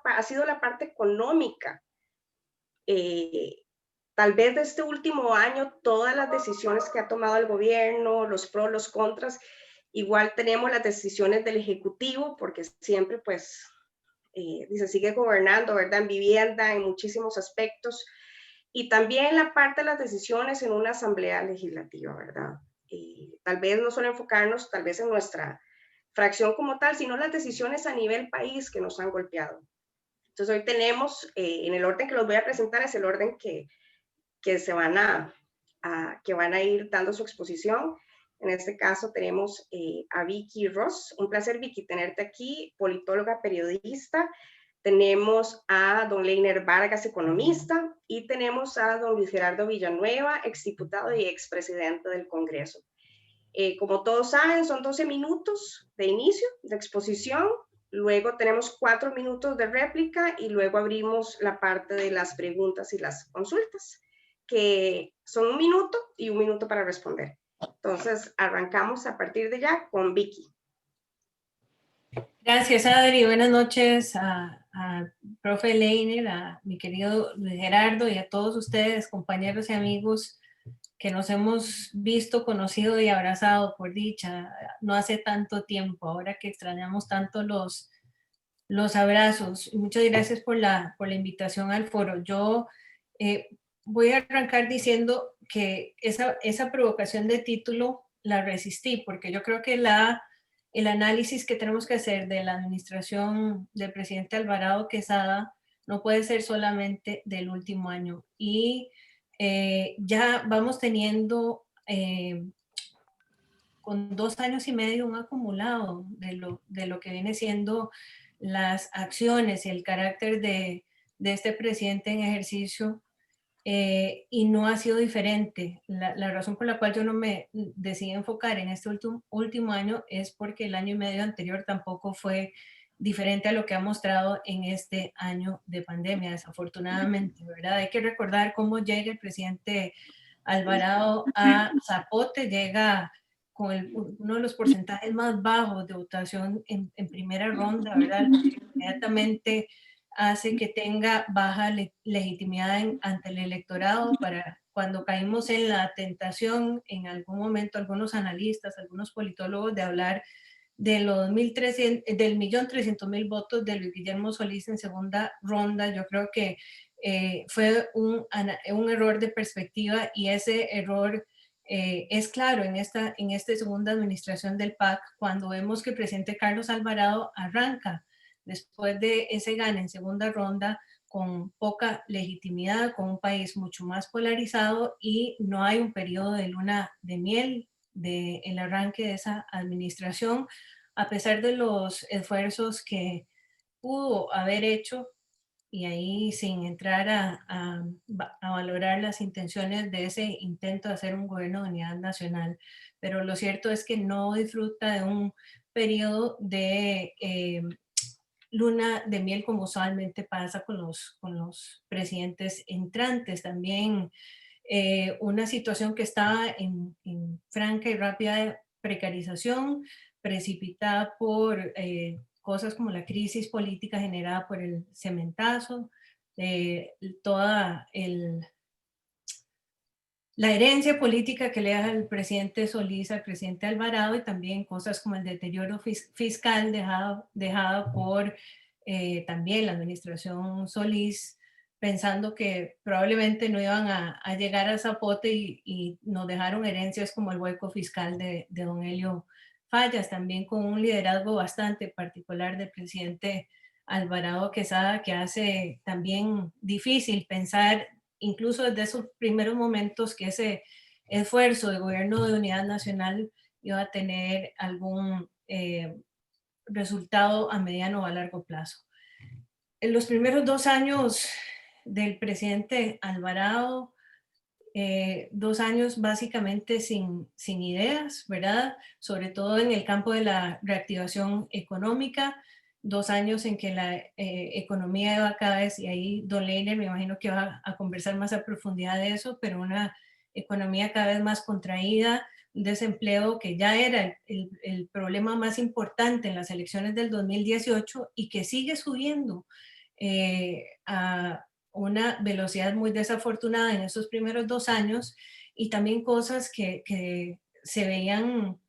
ha sido la parte económica. Eh, Tal vez de este último año, todas las decisiones que ha tomado el gobierno, los pros, los contras, igual tenemos las decisiones del Ejecutivo, porque siempre pues se sigue gobernando, ¿verdad? En vivienda, en muchísimos aspectos, y también la parte de las decisiones en una asamblea legislativa, ¿verdad? Tal vez no solo enfocarnos tal vez en nuestra fracción como tal, sino las decisiones a nivel país que nos han golpeado. Entonces hoy tenemos, en el orden que los voy a presentar, es el orden que se van que van a ir dando su exposición. En este caso tenemos a Vicky Ross. Un placer, Vicky, tenerte aquí, politóloga, periodista. Tenemos a don Leiner Vargas, economista, y tenemos a don Luis Gerardo Villanueva, exdiputado y expresidente del Congreso. Como todos saben, son 12 minutos de inicio, de exposición, luego tenemos 4 minutos de réplica y luego abrimos la parte de las preguntas y las consultas, que son 1 minuto y 1 minuto para responder. Entonces, arrancamos a partir de ya con Vicky. Gracias, Adri. Buenas noches a profe Leiner, a mi querido Luis Gerardo y a todos ustedes, compañeros y amigos que nos hemos visto, conocido y abrazado, por dicha, no hace tanto tiempo, ahora que extrañamos tanto los abrazos. Muchas gracias por la invitación al foro. Yo voy a arrancar diciendo que esa provocación de título la resistí, porque yo creo que el análisis que tenemos que hacer de la administración del presidente Alvarado Quesada no puede ser solamente del último año. Y ya vamos teniendo con 2 años y medio un acumulado de lo que viene siendo las acciones y el carácter de este presidente en ejercicio, y no ha sido diferente. La razón por la cual yo no me decidí enfocar en este último año es porque el año y medio anterior tampoco fue diferente a lo que ha mostrado en este año de pandemia, desafortunadamente, ¿verdad? Hay que recordar cómo llega el presidente Alvarado a Zapote, llega con uno de los porcentajes más bajos de votación en primera ronda, ¿verdad? Inmediatamente hace que tenga baja legitimidad ante el electorado. Para cuando caímos en la tentación, en algún momento, algunos analistas, algunos politólogos, de hablar de los del 1.300.000 votos de Luis Guillermo Solís en segunda ronda, yo creo que fue un error de perspectiva, y ese error es claro en esta segunda administración del PAC, cuando vemos que el presidente Carlos Alvarado arranca después de ese gane en segunda ronda con poca legitimidad, con un país mucho más polarizado, y no hay un periodo de luna de miel del arranque de esa administración, a pesar de los esfuerzos que pudo haber hecho, y ahí sin entrar a valorar las intenciones de ese intento de hacer un gobierno de unidad nacional. Pero lo cierto es que no disfruta de un periodo de luna de miel como usualmente pasa con los presidentes entrantes. También una situación que está en franca y rápida precarización, precipitada por cosas como la crisis política generada por el cementazo, toda la herencia política que le da el presidente Solís al presidente Alvarado, y también cosas como el deterioro fiscal dejado por también la administración Solís, pensando que probablemente no iban a llegar a Zapote, y nos dejaron herencias como el hueco fiscal de don Helio Fallas, también con un liderazgo bastante particular del presidente Alvarado Quesada, que hace también difícil pensar, incluso desde esos primeros momentos, que ese esfuerzo de gobierno de unidad nacional iba a tener algún resultado a mediano o a largo plazo. En los primeros 2 años del presidente Alvarado, 2 años básicamente sin ideas, ¿verdad? Sobre todo en el campo de la reactivación económica, 2 años en que la economía iba cada vez, y ahí don Leiner me imagino que va a conversar más a profundidad de eso, pero una economía cada vez más contraída, un desempleo que ya era el problema más importante en las elecciones del 2018 y que sigue subiendo a una velocidad muy desafortunada en esos primeros 2 años, y también cosas que se veían,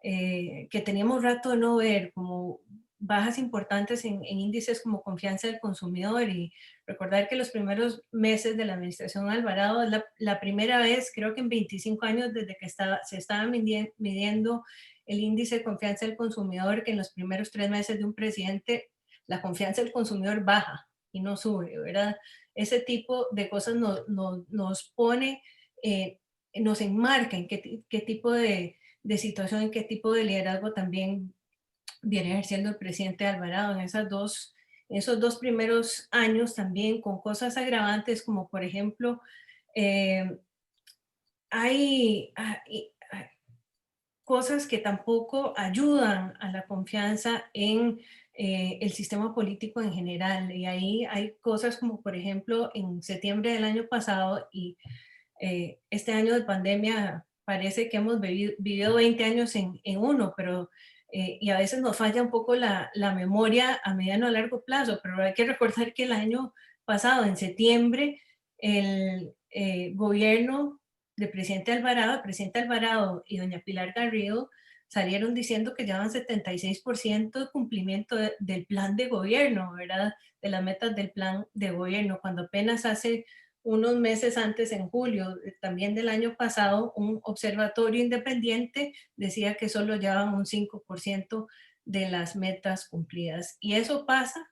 que teníamos rato de no ver, como bajas importantes en índices como confianza del consumidor. Y recordar que los primeros meses de la administración Alvarado es la primera vez, creo que en 25 años desde que se estaba midiendo el índice de confianza del consumidor, que en los primeros 3 meses de un presidente la confianza del consumidor baja y no sube, ¿verdad? Ese tipo de cosas nos pone, eh, nos enmarca en qué tipo de situación, en qué tipo de liderazgo también viene ejerciendo el presidente Alvarado en esos 2 primeros años, también con cosas agravantes como por ejemplo, eh, hay cosas que tampoco ayudan a la confianza en el sistema político en general. Y ahí hay cosas como, por ejemplo, en septiembre del año pasado y este año de pandemia parece que hemos vivido 20 años en uno, pero y a veces nos falla un poco la memoria a mediano a largo plazo, pero hay que recordar que el año pasado, en septiembre, el gobierno del presidente Alvarado y doña Pilar Garrido salieron diciendo que llevan 76% de cumplimiento del plan de gobierno, ¿verdad? De las metas del plan de gobierno, cuando apenas hace unos meses antes, en julio también del año pasado, un observatorio independiente decía que solo llevaban un 5% de las metas cumplidas. Y eso pasa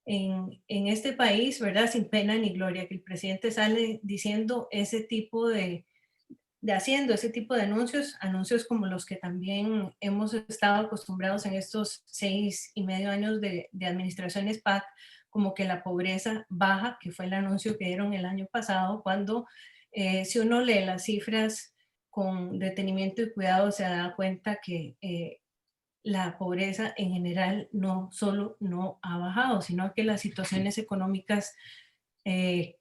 en este país, ¿verdad? Sin pena ni gloria, que el presidente sale diciendo ese tipo haciendo ese tipo de anuncios, anuncios como los que también hemos estado acostumbrados en estos 6 y medio años de administraciones PAC, como que la pobreza baja, que fue el anuncio que dieron el año pasado, cuando si uno lee las cifras con detenimiento y cuidado se da cuenta que la pobreza en general no solo no ha bajado, sino que las situaciones económicas eh,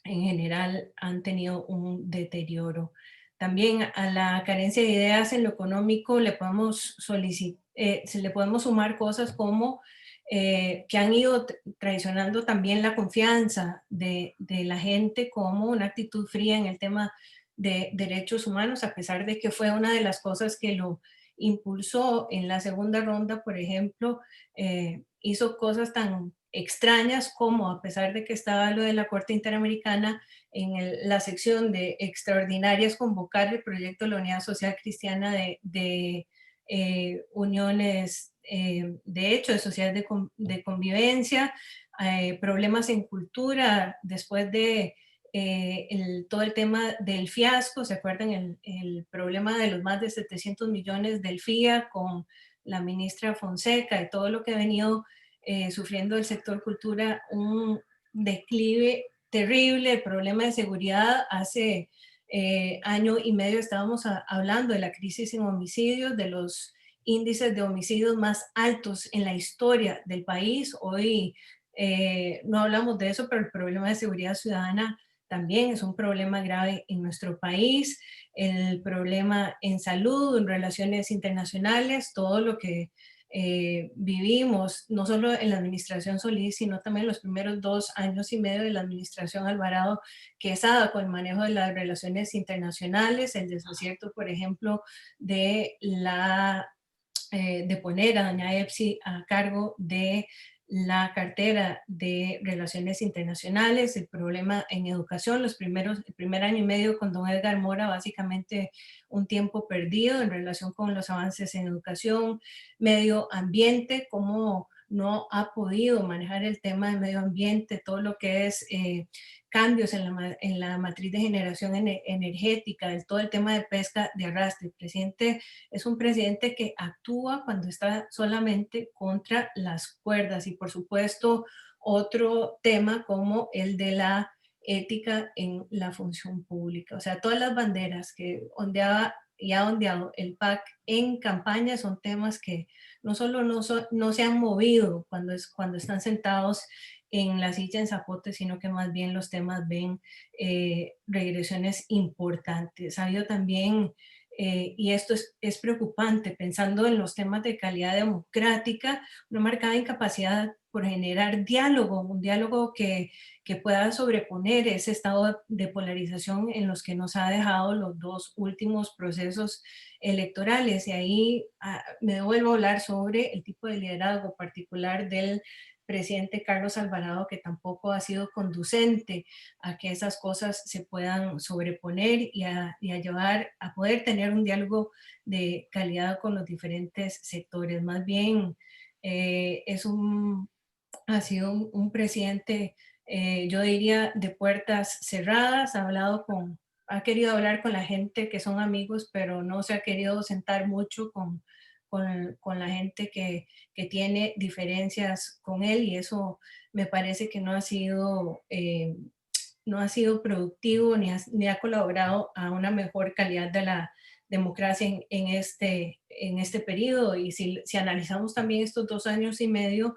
en general han tenido un deterioro. También a la carencia de ideas en lo económico se le podemos sumar cosas como que han ido traicionando también la confianza de la gente, como una actitud fría en el tema de derechos humanos, a pesar de que fue una de las cosas que lo impulsó en la segunda ronda. Por ejemplo, hizo cosas tan extrañas como, a pesar de que estaba lo de la Corte Interamericana, en la sección de extraordinarias, convocar el proyecto de la Unidad Social Cristiana de uniones, de hecho, de sociedades de convivencia, problemas en cultura, después de todo el tema del fiasco. ¿Se acuerdan el problema de los más de 700 millones del FIA con la ministra Fonseca y todo lo que ha venido sufriendo el sector cultura? Un declive terrible, el problema de seguridad. Hace año y medio estábamos hablando de la crisis en homicidios, de los índices de homicidios más altos en la historia del país. Hoy no hablamos de eso, pero el problema de seguridad ciudadana también es un problema grave en nuestro país. El problema en salud, en relaciones internacionales, todo lo que vivimos, no solo en la administración Solís, sino también los primeros 2 años y medio de la administración Alvarado, Quesada, con el manejo de las relaciones internacionales, el desacierto, por ejemplo, de poner a doña Epsi a cargo de la cartera de Relaciones Internacionales, el problema en educación, el primer año y medio con don Edgar Mora, básicamente un tiempo perdido en relación con los avances en educación, medio ambiente, cómo no ha podido manejar el tema de medio ambiente, todo lo que es cambios en la matriz de generación energética, todo el tema de pesca de arrastre. El presidente es un presidente que actúa cuando está solamente contra las cuerdas. Y por supuesto, otro tema como el de la ética en la función pública. O sea, todas las banderas que ondeaba y ha ondeado el PAC en campaña son temas que no solo no se han movido cuando están sentados en la silla en Zapote, sino que más bien los temas ven regresiones importantes. Ha habido también y esto es preocupante, pensando en los temas de calidad democrática, una marcada incapacidad por generar diálogo, un diálogo que pueda sobreponer ese estado de polarización en los que nos ha dejado los dos últimos procesos electorales. Y ahí me devuelvo a hablar sobre el tipo de liderazgo particular del presidente Carlos Alvarado, que tampoco ha sido conducente a que esas cosas se puedan sobreponer y a llevar a poder tener un diálogo de calidad con los diferentes sectores. Más bien, ha sido un presidente, yo diría, de puertas cerradas, ha querido hablar con la gente que son amigos, pero no se ha querido sentar mucho con la gente que tiene diferencias con él, y eso me parece que no ha sido productivo ni ha colaborado a una mejor calidad de la democracia en este periodo. Y si analizamos también estos 2 años y medio,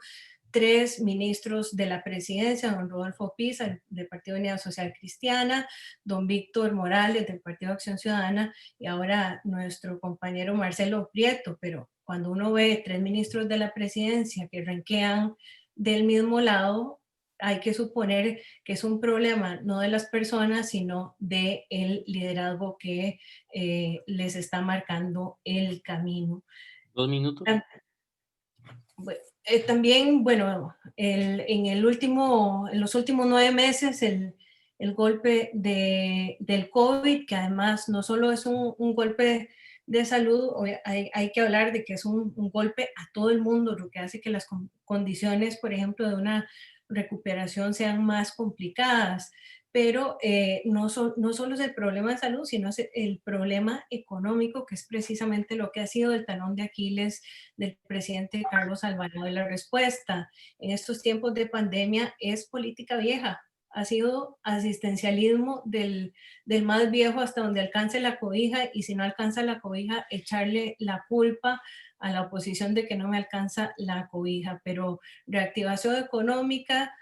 3 ministros de la presidencia, don Rodolfo Pisa, del Partido de Unidad Social Cristiana, don Víctor Morales, del Partido de Acción Ciudadana, y ahora nuestro compañero Marcelo Prieto. Pero cuando uno ve 3 ministros de la presidencia que ranquean del mismo lado, hay que suponer que es un problema no de las personas, sino del liderazgo que les está marcando el camino. 2 minutos. También, bueno, en los últimos 9 meses, el golpe del COVID, que además no solo es un golpe de salud, hay que hablar de que es un golpe a todo el mundo, lo que hace que las condiciones, por ejemplo, de una recuperación sean más complicadas. Pero no solo es el problema de salud, sino es el problema económico, que es precisamente lo que ha sido el talón de Aquiles del presidente Carlos Alvarado. De la respuesta en estos tiempos de pandemia es política vieja, ha sido asistencialismo del más viejo hasta donde alcance la cobija, y si no alcanza la cobija, echarle la culpa a la oposición de que no me alcanza la cobija. Pero reactivación económica,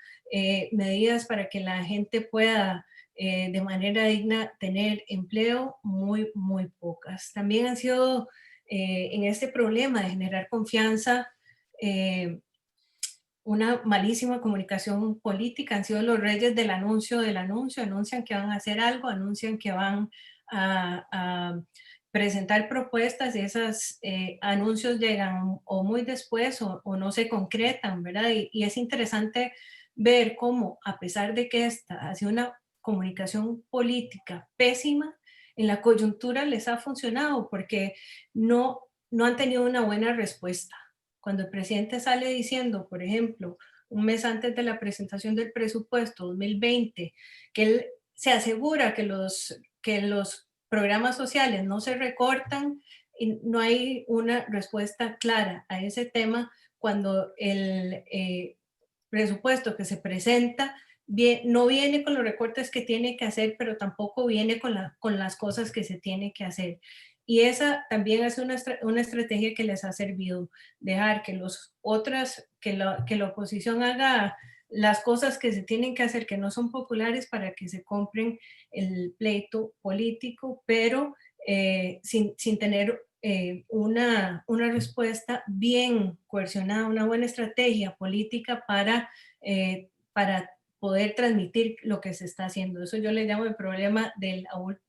medidas para que la gente pueda de manera digna tener empleo, muy, muy pocas. También han sido en este problema de generar confianza, una malísima comunicación política. Han sido los reyes del anuncio, anuncian que van a hacer algo, anuncian que van a presentar propuestas, y esos anuncios llegan o muy después o no se concretan, ¿verdad? Y es interesante ver cómo, a pesar de que esta ha sido una comunicación política pésima, en la coyuntura les ha funcionado, porque no han tenido una buena respuesta. Cuando el presidente sale diciendo, por ejemplo, un mes antes de la presentación del presupuesto 2020, que él se asegura que los programas sociales no se recortan, y no hay una respuesta clara a ese tema, cuando el presupuesto que se presenta no viene con los recortes que tiene que hacer, pero tampoco viene con las cosas que se tiene que hacer. Y esa también es una estrategia que les ha servido, dejar que que la oposición haga las cosas que se tienen que hacer, que no son populares, para que se compren el pleito político, pero sin tener una respuesta bien coercionada, una buena estrategia política para poder transmitir lo que se está haciendo. Eso yo le llamo el problema del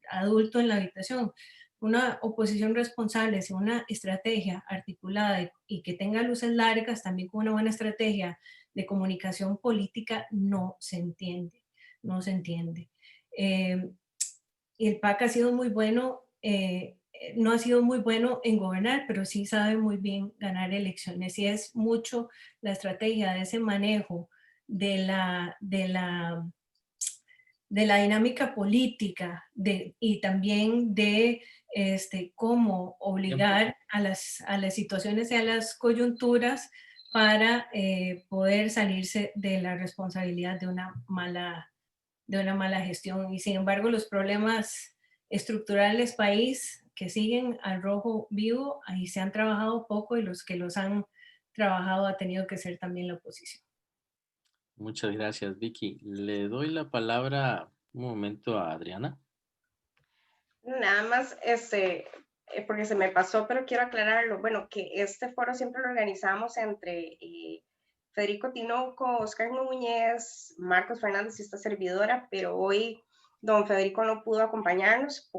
adulto en la habitación. Una oposición responsable, sin una estrategia articulada y que tenga luces largas, también con una buena estrategia de comunicación política, no se entiende, no se entiende. Y el PAC ha sido muy bueno, no ha sido muy bueno en gobernar, pero sí sabe muy bien ganar elecciones, y es mucho la estrategia de ese manejo de la dinámica política, y también de cómo obligar a las situaciones y a las coyunturas para poder salirse de la responsabilidad de una mala gestión. Y sin embargo, los problemas estructurales país que siguen al rojo vivo, ahí se han trabajado poco, y los que los han trabajado ha tenido que ser también la oposición. Muchas gracias, Vicky. Le doy la palabra un momento a Adriana. Nada más, porque se me pasó, pero quiero aclararlo. Bueno, que este foro siempre lo organizamos entre Federico Tinoco, Oscar Núñez, Marcos Fernández y esta servidora, pero hoy don Federico no pudo acompañarnos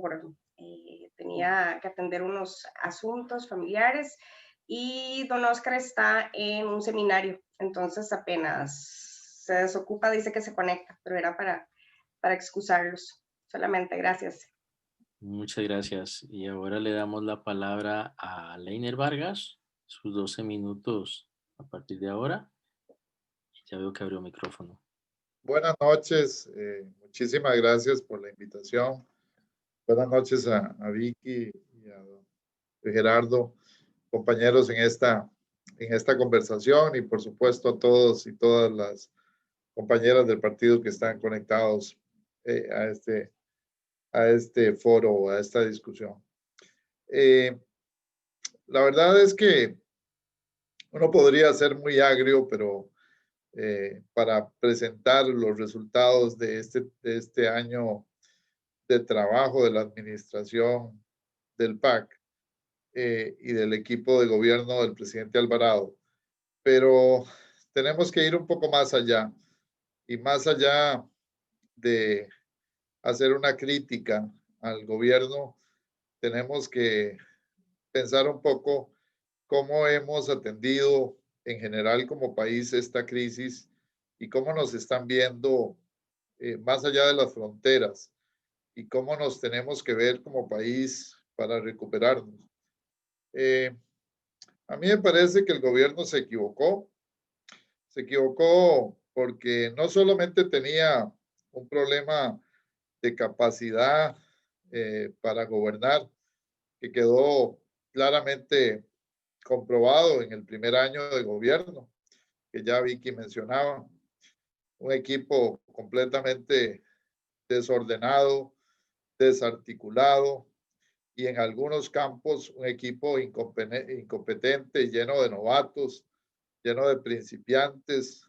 tenía que atender unos asuntos familiares y don Oscar está en un seminario, entonces apenas se desocupa, dice que se conecta, pero era para excusarlos solamente. Gracias. Muchas gracias. Y ahora le damos la palabra a Leiner Vargas, sus 12 minutos a partir de ahora. Ya veo que abrió micrófono. Buenas noches, muchísimas gracias por la invitación. Buenas noches a Vicky y a Gerardo, compañeros en esta conversación, y por supuesto a todos y todas las compañeras del partido que están conectados a este foro, a esta discusión. La verdad es que uno podría ser muy agrio, pero para presentar los resultados de este año de trabajo de la administración del PAC y del equipo de gobierno del presidente Alvarado. Pero tenemos que ir un poco más allá, y más allá de hacer una crítica al gobierno, tenemos que pensar un poco cómo hemos atendido en general como país esta crisis y cómo nos están viendo más allá de las fronteras, y cómo nos tenemos que ver como país para recuperarnos. A mí me parece que el gobierno se equivocó porque no solamente tenía un problema de capacidad para gobernar, que quedó claramente comprobado en el primer año de gobierno, que ya Vicky mencionaba, un equipo completamente desordenado, desarticulado, y en algunos campos un equipo incompetente, lleno de novatos, lleno de principiantes,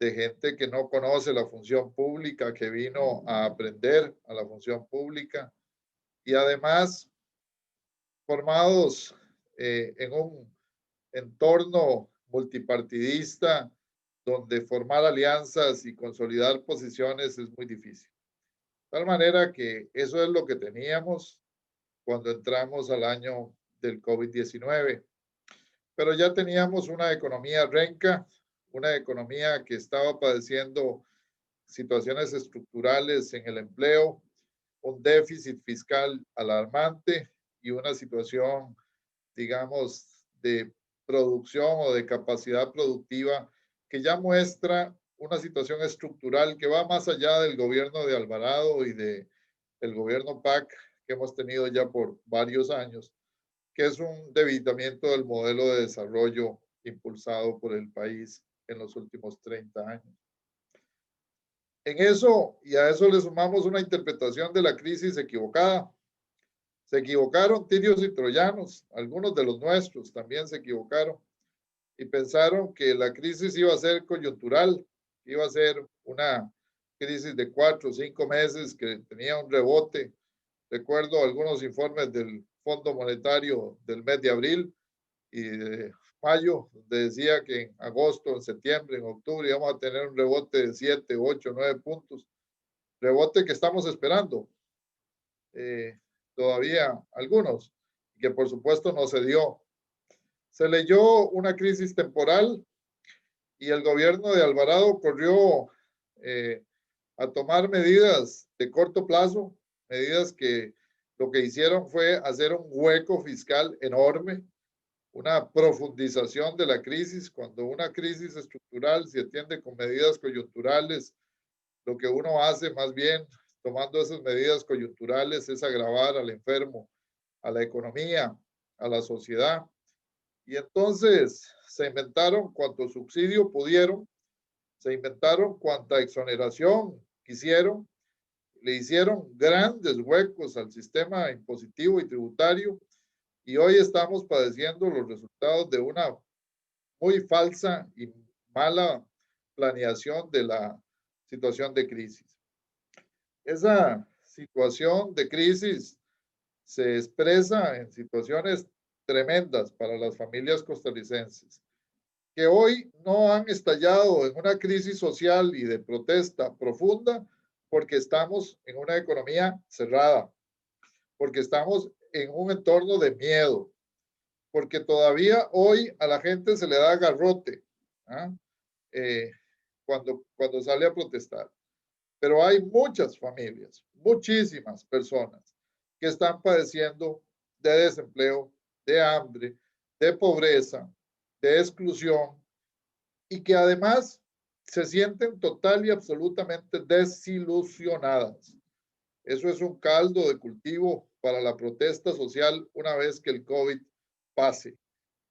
de gente que no conoce la función pública, que vino a aprender a la función pública, y además formados en un entorno multipartidista donde formar alianzas y consolidar posiciones es muy difícil. De tal manera que eso es lo que teníamos cuando entramos al año del COVID-19. Pero ya teníamos una economía renca, una economía que estaba padeciendo situaciones estructurales en el empleo, un déficit fiscal alarmante y una situación, digamos, de producción o de capacidad productiva que ya muestra una situación estructural que va más allá del gobierno de Alvarado y del gobierno PAC que hemos tenido ya por varios años, que es un debilitamiento del modelo de desarrollo impulsado por el país en los últimos 30 años. En eso, y a eso le sumamos una interpretación de la crisis equivocada. Se equivocaron tirios y troyanos, algunos de los nuestros también se equivocaron, y pensaron que la crisis iba a ser coyuntural, iba a ser una crisis de 4 o 5 meses que tenía un rebote. Recuerdo algunos informes del Fondo Monetario del mes de abril y de mayo, donde decía que en agosto, en septiembre, en octubre íbamos a tener un rebote de 7, 8, 9 puntos. Rebote que estamos esperando todavía algunos, que por supuesto no se dio. Se leyó una crisis temporal y el gobierno de Alvarado corrió a tomar medidas de corto plazo, medidas que lo que hicieron fue hacer un hueco fiscal enorme, una profundización de la crisis. Cuando una crisis estructural se atiende con medidas coyunturales, lo que uno hace más bien tomando esas medidas coyunturales es agravar al enfermo, a la economía, a la sociedad. Y entonces se inventaron cuanto subsidio pudieron, se inventaron cuanta exoneración quisieron, le hicieron grandes huecos al sistema impositivo y tributario, y hoy estamos padeciendo los resultados de una muy falsa y mala planeación de la situación de crisis. Esa situación de crisis se expresa en situaciones tremendas para las familias costarricenses, que hoy no han estallado en una crisis social y de protesta profunda porque estamos en una economía cerrada, porque estamos en un entorno de miedo, porque todavía hoy a la gente se le da garrote, ¿ah? Cuando sale a protestar. Pero hay muchas familias, muchísimas personas que están padeciendo de desempleo, de hambre, de pobreza, de exclusión y que además se sienten total y absolutamente desilusionadas. Eso es un caldo de cultivo para la protesta social una vez que el COVID pase.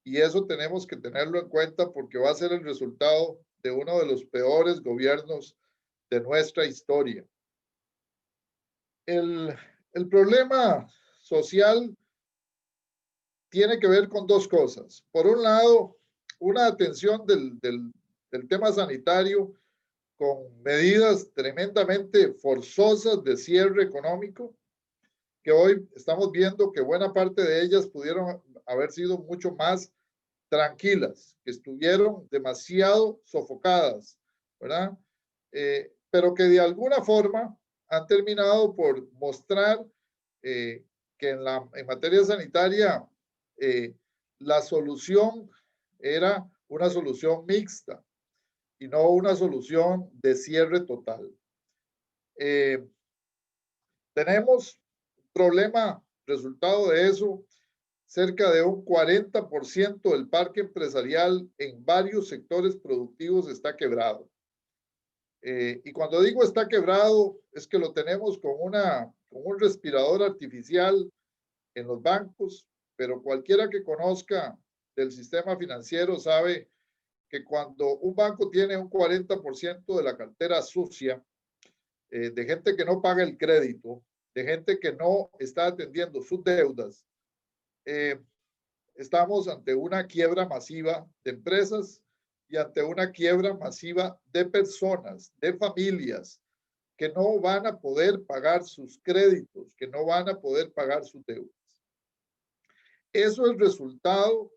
Y eso tenemos que tenerlo en cuenta porque va a ser el resultado de uno de los peores gobiernos de nuestra historia. El problema social tiene que ver con dos cosas. Por un lado, una atención del tema sanitario con medidas tremendamente forzosas de cierre económico, que hoy estamos viendo que buena parte de ellas pudieron haber sido mucho más tranquilas, que estuvieron demasiado sofocadas, ¿verdad? Pero que de alguna forma han terminado por mostrar que en materia sanitaria la solución era una solución mixta y no una solución de cierre total. Tenemos un problema, resultado de eso, cerca de un 40% del parque empresarial en varios sectores productivos está quebrado. Y cuando digo está quebrado, es que lo tenemos con un respirador artificial en los bancos, pero cualquiera que conozca del sistema financiero sabe que cuando un banco tiene un 40% de la cartera sucia, de gente que no paga el crédito, de gente que no está atendiendo sus deudas, estamos ante una quiebra masiva de empresas y ante una quiebra masiva de personas, de familias, que no van a poder pagar sus créditos, que no van a poder pagar sus deudas. Eso es resultado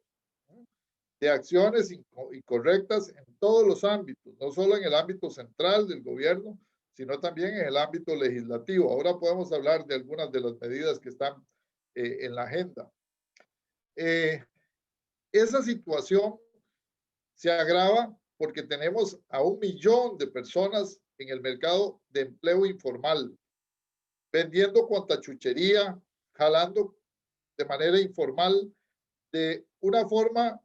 de acciones incorrectas en todos los ámbitos, no solo en el ámbito central del gobierno, sino también en el ámbito legislativo. Ahora podemos hablar de algunas de las medidas que están en la agenda. Esa situación se agrava porque tenemos a 1 millón de personas en el mercado de empleo informal, vendiendo cuanta chuchería, jalando de manera informal, de una forma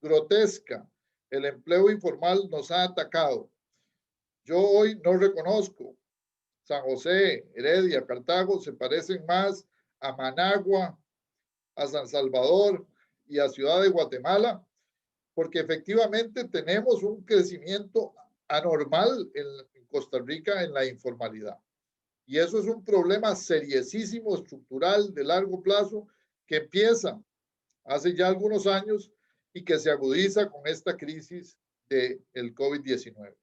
grotesca. El empleo informal nos ha atacado. Yo hoy no reconozco San José, Heredia, Cartago, se parecen más a Managua, a San Salvador y a Ciudad de Guatemala, porque efectivamente tenemos un crecimiento anormal en Costa Rica en la informalidad. Y eso es un problema seriosísimo, estructural, de largo plazo, que empieza hace ya algunos años y que se agudiza con esta crisis del COVID-19.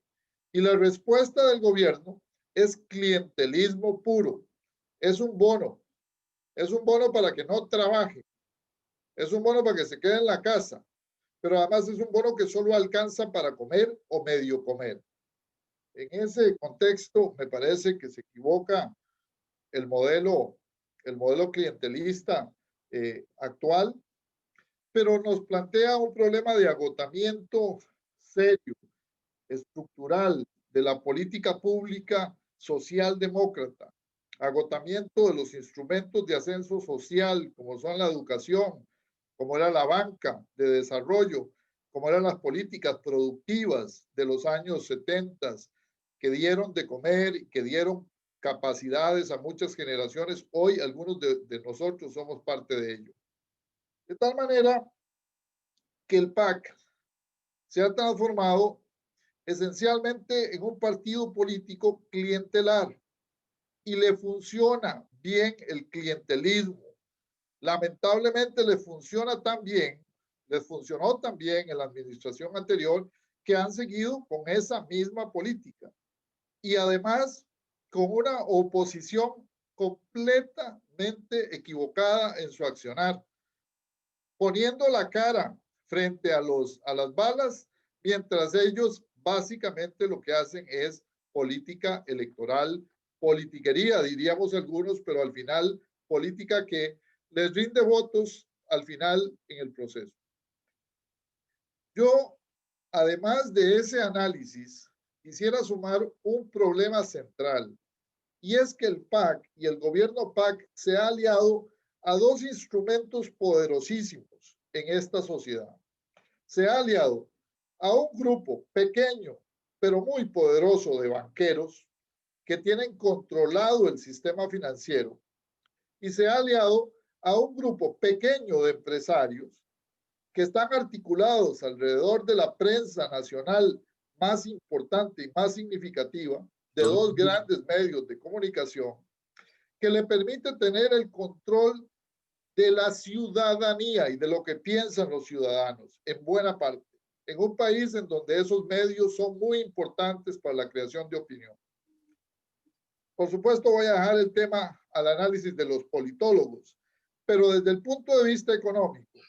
Y la respuesta del gobierno es clientelismo puro. Es un bono para que no trabaje, es un bono para que se quede en la casa, pero además es un bono que solo alcanza para comer o medio comer. En ese contexto me parece que se equivoca el modelo clientelista actual, pero nos plantea un problema de agotamiento serio, estructural, de la política pública socialdemócrata, agotamiento de los instrumentos de ascenso social, como son la educación, como era la banca de desarrollo, como eran las políticas productivas de los años 70, que dieron de comer y que dieron capacidades a muchas generaciones. Hoy algunos de nosotros somos parte de ello. De tal manera que el PAC se ha transformado esencialmente en un partido político clientelar y le funciona bien el clientelismo. Lamentablemente les funcionó también en la administración anterior, que han seguido con esa misma política y además con una oposición completamente equivocada en su accionar, poniendo la cara frente a las balas, mientras ellos básicamente lo que hacen es política electoral, politiquería, diríamos algunos, pero al final política que les rinde votos al final en el proceso. Yo, además de ese análisis, quisiera sumar un problema central, y es que el PAC y el gobierno PAC se ha aliado a dos instrumentos poderosísimos en esta sociedad. Se ha aliado a un grupo pequeño, pero muy poderoso de banqueros que tienen controlado el sistema financiero, y se ha aliado a un grupo pequeño de empresarios que están articulados alrededor de la prensa nacional más importante y más significativa de dos grandes medios de comunicación, que le permite tener el control de la ciudadanía y de lo que piensan los ciudadanos, en buena parte, en un país en donde esos medios son muy importantes para la creación de opinión. Por supuesto, voy a dejar el tema al análisis de los politólogos, pero desde el punto de vista económico,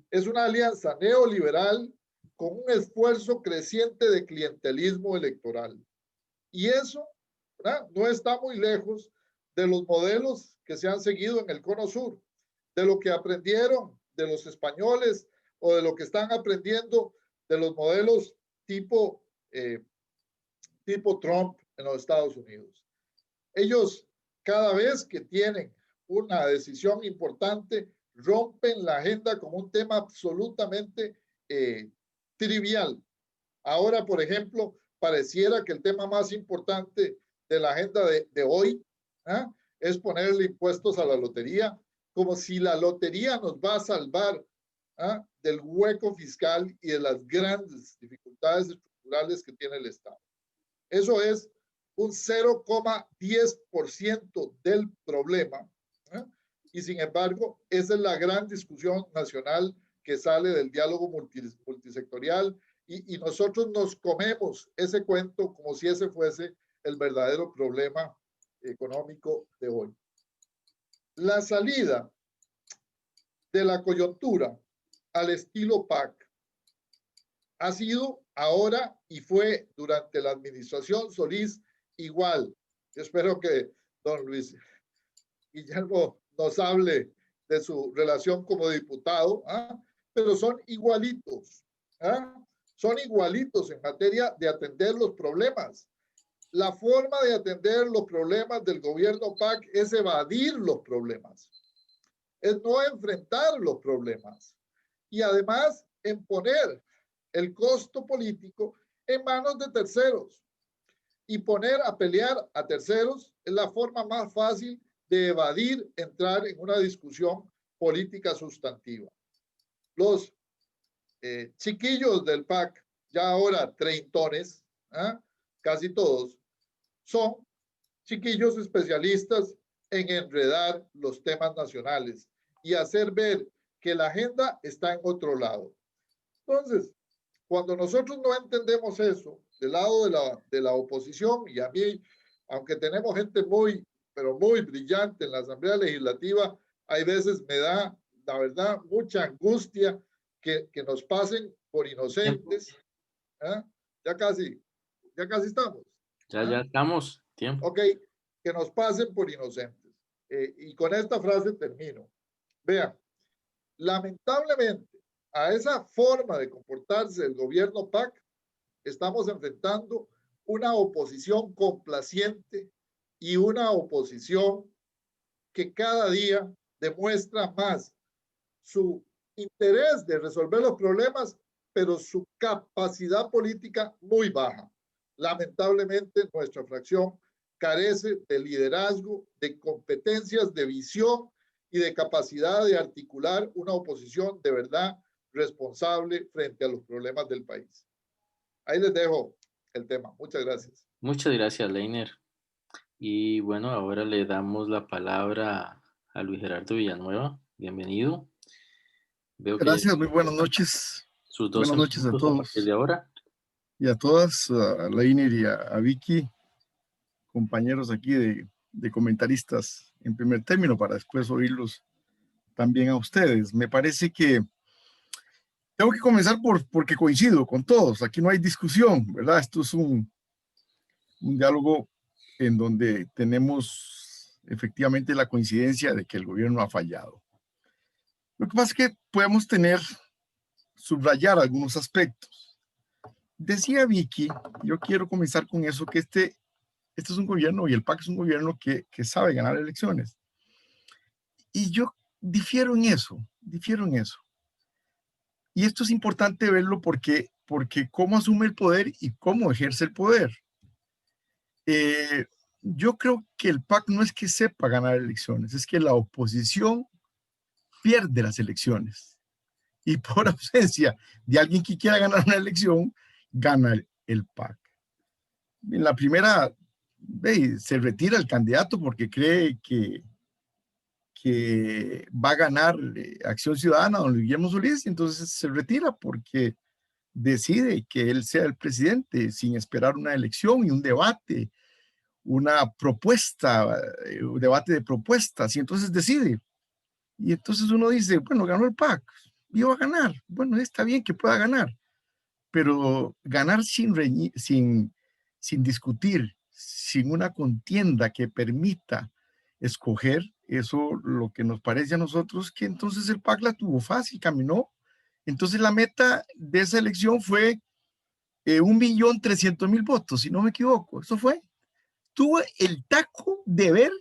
es una alianza neoliberal con un esfuerzo creciente de clientelismo electoral. Y eso, ¿verdad?, no está muy lejos de los modelos que se han seguido en el Cono Sur, de lo que aprendieron de los españoles o de lo que están aprendiendo de los modelos tipo Trump en los Estados Unidos. Ellos, cada vez que tienen una decisión importante, rompen la agenda como un tema absolutamente trivial. Ahora, por ejemplo, pareciera que el tema más importante de la agenda de hoy es ponerle impuestos a la lotería, como si la lotería nos va a salvar del hueco fiscal y de las grandes dificultades estructurales que tiene el Estado. Eso es un 0,10% del problema. Y sin embargo, esa es la gran discusión nacional que sale del diálogo multisectorial y nosotros nos comemos ese cuento como si ese fuese el verdadero problema económico de hoy. La salida de la coyuntura al estilo PAC ha sido ahora y fue durante la administración Solís igual. Yo espero que don Luis Guillermo nos hable de su relación como diputado, pero son igualitos, son igualitos en materia de atender los problemas. La forma de atender los problemas del gobierno PAC es evadir los problemas, es no enfrentar los problemas y además en poner el costo político en manos de terceros. Y poner a pelear a terceros es la forma más fácil de evadir entrar en una discusión política sustantiva. Los chiquillos del PAC, ya ahora treintones, casi todos, son chiquillos especialistas en enredar los temas nacionales y hacer ver que la agenda está en otro lado. Entonces, cuando nosotros no entendemos eso del lado de la oposición, y a mí, aunque tenemos gente muy, pero muy brillante en la Asamblea Legislativa, hay veces me da, la verdad, mucha angustia que nos pasen por inocentes. Ya casi estamos. Ya estamos. Tiempo. Ok, que nos pasen por inocentes. Y con esta frase termino. Vean, lamentablemente, a esa forma de comportarse el gobierno PAC, estamos enfrentando una oposición complaciente y una oposición que cada día demuestra más su interés de resolver los problemas, pero su capacidad política muy baja. Lamentablemente, nuestra fracción carece de liderazgo, de competencias, de visión y de capacidad de articular una oposición de verdad responsable frente a los problemas del país. Ahí les dejo el tema. Muchas gracias. Muchas gracias, Leiner. Y bueno, ahora le damos la palabra a Luis Gerardo Villanueva. Bienvenido. Veo Gracias, que muy buenas noches. Sus 12 buenas noches a todos. A partir de ahora. Y a todas, a Leiner y a Vicky, compañeros aquí de de comentaristas en primer término para después oírlos también a ustedes. Me parece que tengo que comenzar porque coincido con todos. Aquí no hay discusión, ¿verdad? Esto es un diálogo en donde tenemos efectivamente la coincidencia de que el gobierno ha fallado. Lo que pasa es que podemos subrayar algunos aspectos. Decía Vicky, yo quiero comenzar con eso, que este es un gobierno y el PAC es un gobierno que sabe ganar elecciones. Y yo difiero en eso. Y esto es importante verlo porque cómo asume el poder y cómo ejerce el poder. Yo creo que el PAC no es que sepa ganar elecciones, es que la oposición pierde las elecciones. Y por ausencia de alguien que quiera ganar una elección, gana el PAC. En la primera, se retira el candidato porque cree que va a ganar Acción Ciudadana, don Guillermo Solís, y entonces se retira porque decide que él sea el presidente sin esperar una elección y un debate, una propuesta, un debate de propuestas, y entonces decide. Y entonces uno dice, bueno, ganó el PAC, iba a ganar. Bueno, está bien que pueda ganar, pero ganar sin discutir, sin una contienda que permita escoger, eso lo que nos parece a nosotros que entonces el PAC la tuvo fácil, caminó. Entonces la meta de esa elección fue 1.300.000 votos, si no me equivoco. Eso fue. Tuvo el taco de ver,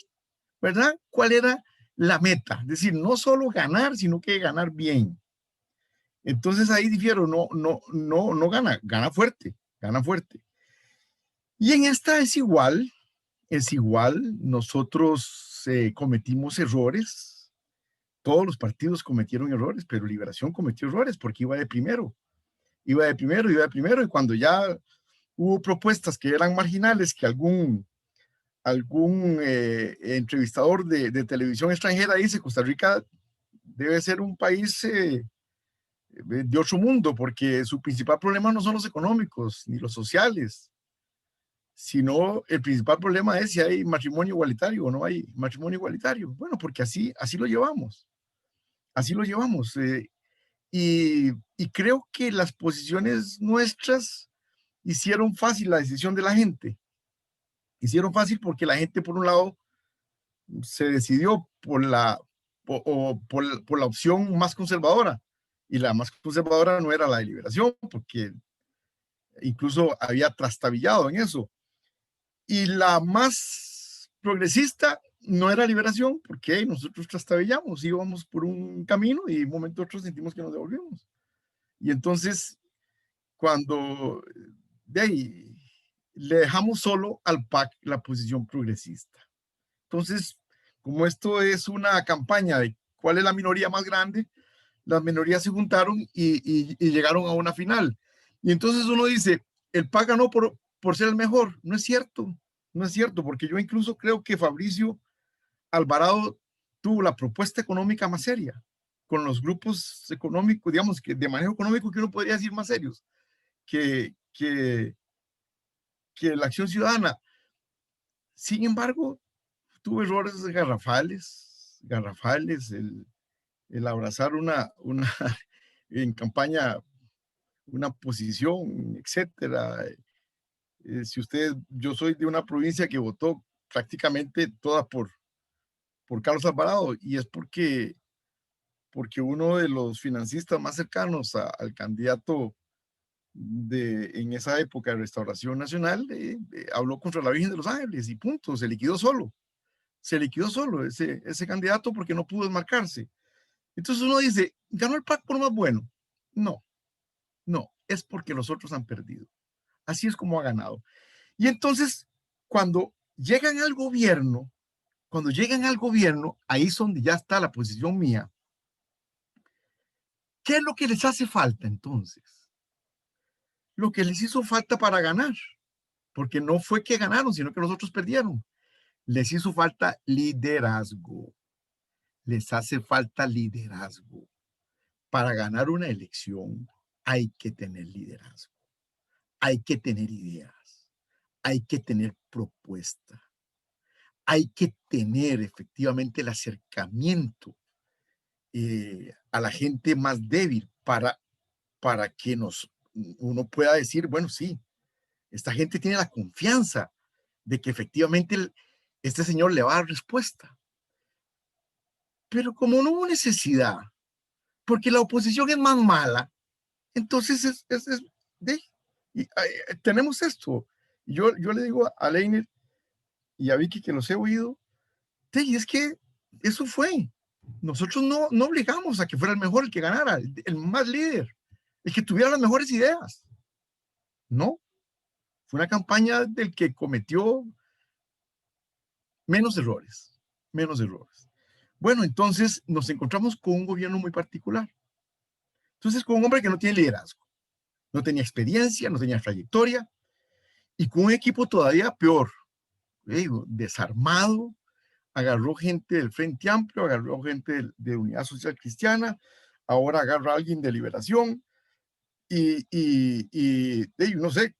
¿verdad? ¿Cuál era la meta? Es decir, no solo ganar, sino que ganar bien. Entonces ahí difiero, no gana fuerte, gana fuerte. Y en esta es igual, nosotros cometimos errores, todos los partidos cometieron errores, pero Liberación cometió errores porque iba de primero, y cuando ya hubo propuestas que eran marginales, que algún entrevistador de televisión extranjera dice, Costa Rica debe ser un país de otro mundo, porque su principal problema no son los económicos ni los sociales, sino el principal problema es si hay matrimonio igualitario o no hay matrimonio igualitario. Bueno, porque así lo llevamos, y creo que las posiciones nuestras hicieron fácil la decisión de la gente. Hicieron fácil porque la gente, por un lado, se decidió por la opción más conservadora, y la más conservadora no era la de Liberación, porque incluso había trastabillado en eso. Y la más progresista no era Liberación, porque nosotros trastabillamos, íbamos por un camino y en un momento otro sentimos que nos devolvimos. Y entonces, cuando de ahí le dejamos solo al PAC la posición progresista. Entonces, como esto es una campaña de cuál es la minoría más grande, las minorías se juntaron y llegaron a una final. Y entonces uno dice, el PAC ganó por ser el mejor. No es cierto, porque yo incluso creo que Fabricio Alvarado tuvo la propuesta económica más seria, con los grupos económicos, digamos, que de manejo económico que uno podría decir más serios, que la Acción Ciudadana. Sin embargo, tuvo errores garrafales, el abrazar en campaña una posición, etcétera. Yo soy de una provincia que votó prácticamente toda por Carlos Alvarado, y es porque uno de los financistas más cercanos al candidato en esa época de Restauración Nacional habló contra la Virgen de los Ángeles y punto, se liquidó solo ese candidato porque no pudo desmarcarse. Entonces uno dice, ¿ganó el PAC por más bueno? No, es porque los otros han perdido. Así es como ha ganado. Y entonces, cuando llegan al gobierno, ahí es donde ya está la posición mía. ¿Qué es lo que les hace falta entonces? Lo que les hizo falta para ganar, porque no fue que ganaron, sino que los otros perdieron. Les hizo falta liderazgo. Les hace falta liderazgo. Para ganar una elección hay que tener liderazgo, hay que tener ideas, hay que tener propuesta, hay que tener efectivamente el acercamiento a la gente más débil para que uno pueda decir, bueno, sí, esta gente tiene la confianza de que efectivamente este señor le va a dar respuesta. Pero como no hubo necesidad, porque la oposición es más mala, entonces tenemos esto. Yo le digo a Leiner y a Vicky, que los he oído, es que eso fue. Nosotros no obligamos a que fuera el mejor el que ganara, el más líder, el que tuviera las mejores ideas. No, fue una campaña del que cometió menos errores. Bueno, entonces nos encontramos con un gobierno muy particular. Entonces, con un hombre que no tiene liderazgo, no tenía experiencia, no tenía trayectoria, y con un equipo todavía peor, desarmado. Agarró gente del Frente Amplio, agarró gente de Unidad Social Cristiana, ahora agarra a alguien de Liberación, y no sé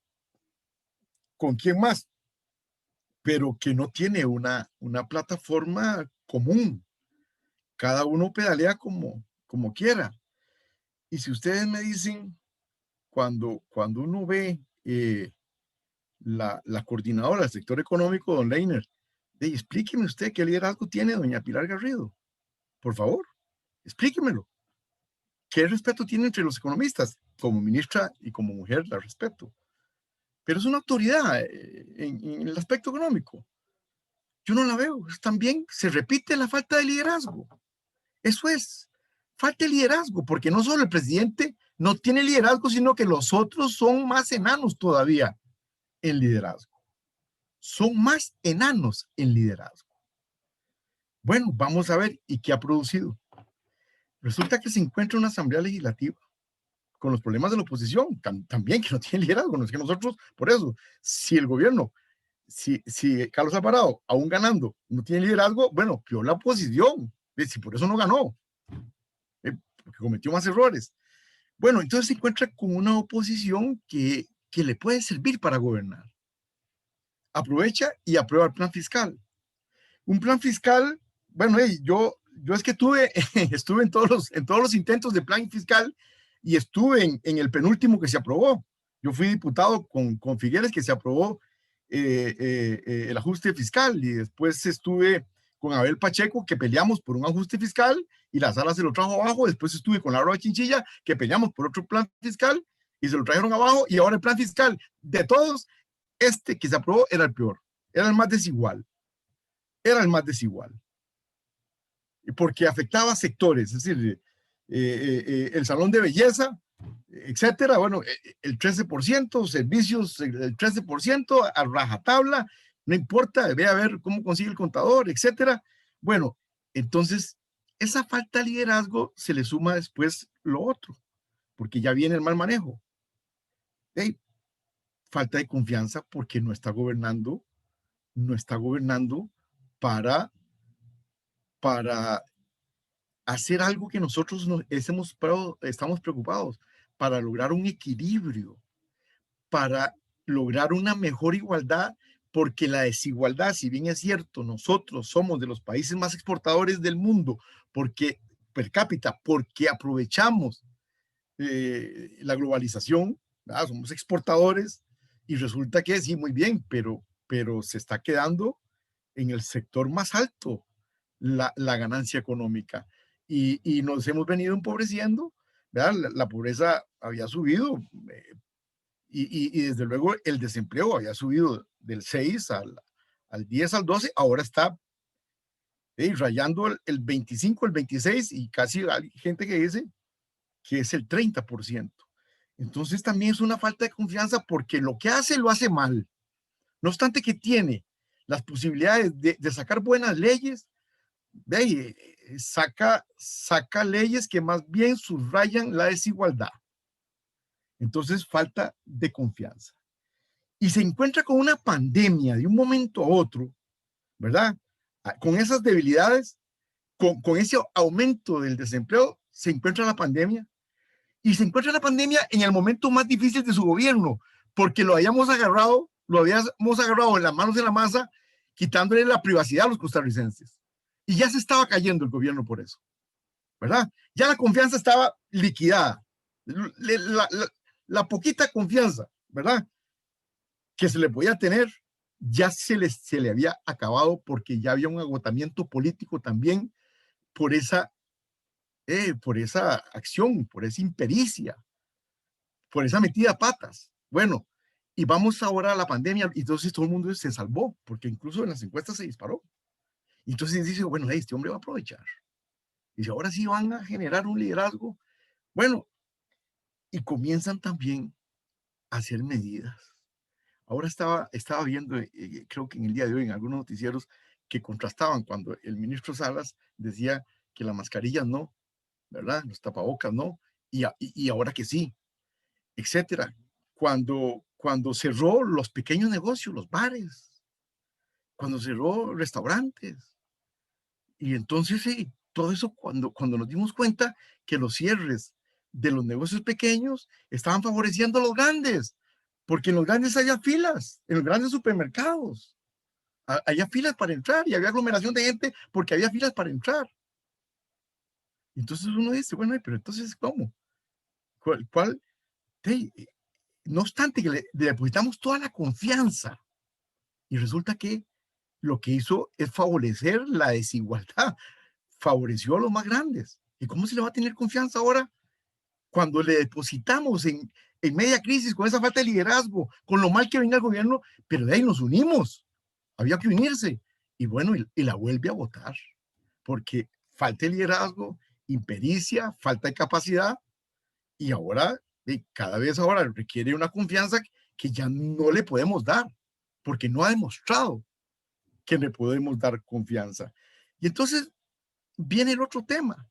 con quién más, pero que no tiene una plataforma común. Cada uno pedalea como quiera. Y si ustedes me dicen, cuando uno ve la coordinadora del sector económico, don Leiner, explíqueme usted qué liderazgo tiene doña Pilar Garrido. Por favor, explíquemelo. ¿Qué respeto tiene entre los economistas? Como ministra y como mujer la respeto. Pero es una autoridad en el aspecto económico. Yo no la veo. También se repite la falta de liderazgo. Eso es. Falta de liderazgo, porque no solo el presidente no tiene liderazgo, sino que los otros son más enanos todavía en liderazgo. Son más enanos en liderazgo. Bueno, vamos a ver, ¿y qué ha producido? Resulta que se encuentra una asamblea legislativa con los problemas de la oposición, también que no tiene liderazgo. No es que nosotros, por eso, si el gobierno, si Carlos Alvarado, aún ganando, no tiene liderazgo, bueno, peor la oposición, si por eso no ganó, porque cometió más errores. Bueno, entonces se encuentra con una oposición que le puede servir para gobernar. Aprovecha y aprueba el plan fiscal. Un plan fiscal, bueno, yo es que estuve en todos los intentos de plan fiscal y estuve en el penúltimo que se aprobó. Yo fui diputado con Figueres, que se aprobó el ajuste fiscal, y después estuve con Abel Pacheco, que peleamos por un ajuste fiscal y la sala se lo trajo abajo. Después estuve con Laura Chinchilla, que peleamos por otro plan fiscal y se lo trajeron abajo, y ahora el plan fiscal de todos, que se aprobó, era el peor, era el más desigual. Porque afectaba sectores, es decir, el salón de belleza, etcétera. Bueno, el 13%, servicios, el 13%, a rajatabla, no importa, ve a ver cómo consigue el contador, etcétera. Bueno, entonces, esa falta de liderazgo se le suma después lo otro, porque ya viene el mal manejo. Falta de confianza, porque no está gobernando para hacer algo que nosotros estamos preocupados, para lograr un equilibrio, para lograr una mejor igualdad, porque la desigualdad, si bien es cierto, nosotros somos de los países más exportadores del mundo, porque per cápita, porque aprovechamos la globalización, ¿verdad? Somos exportadores, y resulta que sí, muy bien, pero se está quedando en el sector más alto la ganancia económica, y nos hemos venido empobreciendo, ¿verdad? La pobreza había subido, y desde luego el desempleo había subido del 6 al 10, al 12, ahora está rayando el 25, el 26, y casi hay gente que dice que es el 30%. Entonces también es una falta de confianza, porque lo que hace lo hace mal. No obstante que tiene las posibilidades de sacar buenas leyes, saca leyes que más bien subrayan la desigualdad. Entonces, falta de confianza. Y se encuentra con una pandemia de un momento a otro, ¿verdad? Con esas debilidades, con ese aumento del desempleo, se encuentra la pandemia. Y se encuentra la pandemia en el momento más difícil de su gobierno, porque lo habíamos agarrado en las manos de la masa, quitándole la privacidad a los costarricenses. Y ya se estaba cayendo el gobierno por eso, ¿verdad? Ya la confianza estaba liquidada. La poquita confianza, ¿verdad?, que se le podía tener, ya se le había acabado porque ya había un agotamiento político también por esa acción, por esa impericia, por esa metida a patas. Bueno, y vamos ahora a la pandemia, y entonces todo el mundo se salvó, porque incluso en las encuestas se disparó. Y entonces dice, bueno, este hombre va a aprovechar. Y dice, ahora sí van a generar un liderazgo. Bueno, y comienzan también a hacer medidas. Ahora estaba viendo, creo que en el día de hoy, en algunos noticieros, que contrastaban cuando el ministro Salas decía que las mascarillas no, ¿verdad? Los tapabocas no, y ahora que sí, etcétera. Cuando cerró los pequeños negocios, los bares, cuando cerró restaurantes. Y entonces, sí, todo eso cuando nos dimos cuenta que los cierres de los negocios pequeños estaban favoreciendo a los grandes, porque en los grandes había filas, en los grandes supermercados. Había filas para entrar y había aglomeración de gente porque había filas para entrar. Entonces uno dice, bueno, pero entonces, ¿cómo? ¿Cuál? No obstante que le depositamos toda la confianza y resulta que lo que hizo es favorecer la desigualdad, favoreció a los más grandes. ¿Y cómo se le va a tener confianza ahora cuando le depositamos en media crisis con esa falta de liderazgo, con lo mal que venga el gobierno, pero de ahí nos unimos? Había que unirse. Y bueno, y la vuelve a votar, porque falta de liderazgo, impericia, falta de capacidad, y ahora, cada vez ahora requiere una confianza que ya no le podemos dar, porque no ha demostrado que le podemos dar confianza. Y entonces viene el otro tema,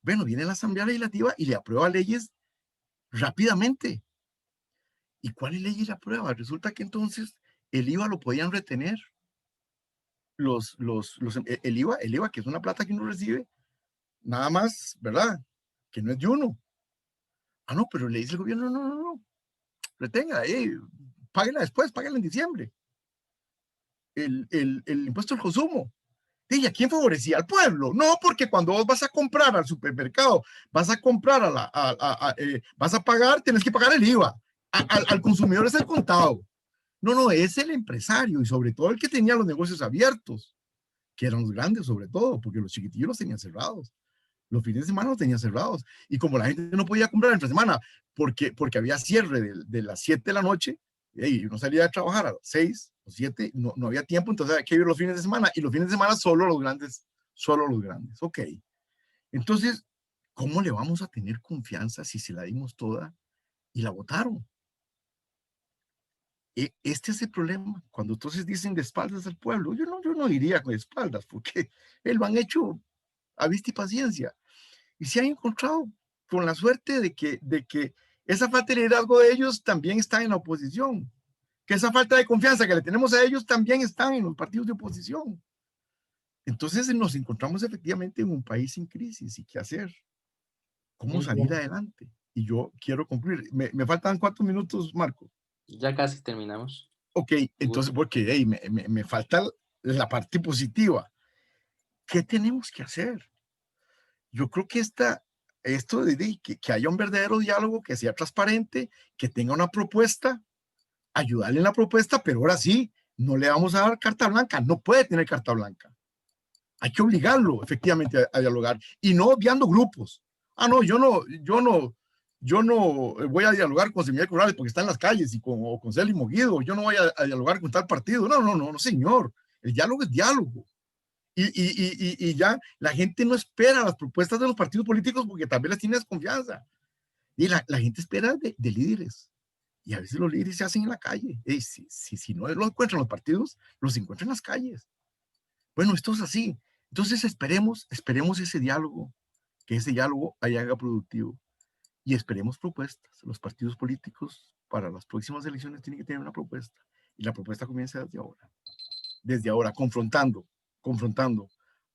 bueno, viene la Asamblea Legislativa y le aprueba leyes rápidamente. ¿Y cuáles leyes le aprueba? Resulta que entonces el IVA lo podían retener. El IVA, que es una plata que uno recibe, nada más, ¿verdad? Que no es de uno. Ah, no, pero le dice el gobierno, no, retenga, páguela después, páguela en diciembre. El impuesto al consumo. ¿Y a quién favorecía? Al pueblo. No, porque cuando vos vas a comprar al supermercado, vas a comprar vas a pagar, tienes que pagar el IVA. Al consumidor es el contado. No, es el empresario y sobre todo el que tenía los negocios abiertos, que eran los grandes sobre todo, porque los chiquitillos los tenían cerrados. Los fines de semana los tenían cerrados. Y como la gente no podía comprar entre semana porque había cierre de las 7 de la noche, y uno salía a trabajar a las 6 o 7, no había tiempo, entonces había que ir los fines de semana. Y los fines de semana solo los grandes. Ok. Entonces, ¿cómo le vamos a tener confianza si se la dimos toda y la votaron? Este es el problema. Cuando entonces dicen de espaldas al pueblo, yo no diría con espaldas, porque lo han hecho a vista y paciencia. Y se han encontrado con la suerte de que esa falta de liderazgo de ellos también está en la oposición, que esa falta de confianza que le tenemos a ellos también están en los partidos de oposición. Entonces nos encontramos efectivamente en un país sin crisis. ¿Y qué hacer? ¿Cómo salir adelante? Y yo quiero concluir. ¿Me faltan 4 minutos, Marco? Ya casi terminamos. Ok, entonces, porque me falta la parte positiva. ¿Qué tenemos que hacer? Yo creo que esto de que haya un verdadero diálogo, que sea transparente, que tenga una propuesta, ayudarle en la propuesta, pero ahora sí, no le vamos a dar carta blanca, no puede tener carta blanca. Hay que obligarlo efectivamente a dialogar y no obviando grupos. Ah, no, yo no voy a dialogar con Semilla Corrales porque está en las calles o con Célimo Guido, yo no voy a dialogar con tal partido. No, señor. El diálogo es diálogo. Y ya la gente no espera las propuestas de los partidos políticos porque también les tiene desconfianza. Y la gente espera de líderes. Y a veces los líderes se hacen en la calle. Si no los encuentran los partidos, los encuentran en las calles. Bueno, esto es así. Entonces esperemos ese diálogo, que ese diálogo haga productivo. Y esperemos propuestas. Los partidos políticos para las próximas elecciones tienen que tener una propuesta. Y la propuesta comienza desde ahora. Desde ahora, confrontando.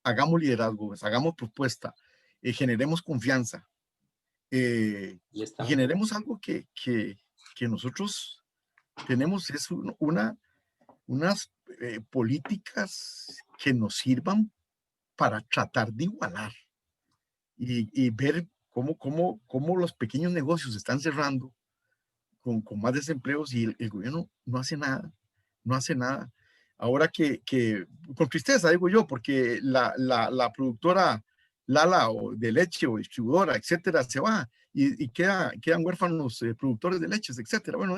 Hagamos liderazgo, hagamos propuesta, generemos confianza, y generemos algo que nosotros tenemos es unas políticas que nos sirvan para tratar de igualar y ver cómo los pequeños negocios están cerrando con más desempleos y el gobierno no hace nada, no hace nada. Ahora que con tristeza digo yo, porque la productora Lala o de leche o distribuidora, etcétera, se va y quedan huérfanos productores de leches, etcétera. Bueno,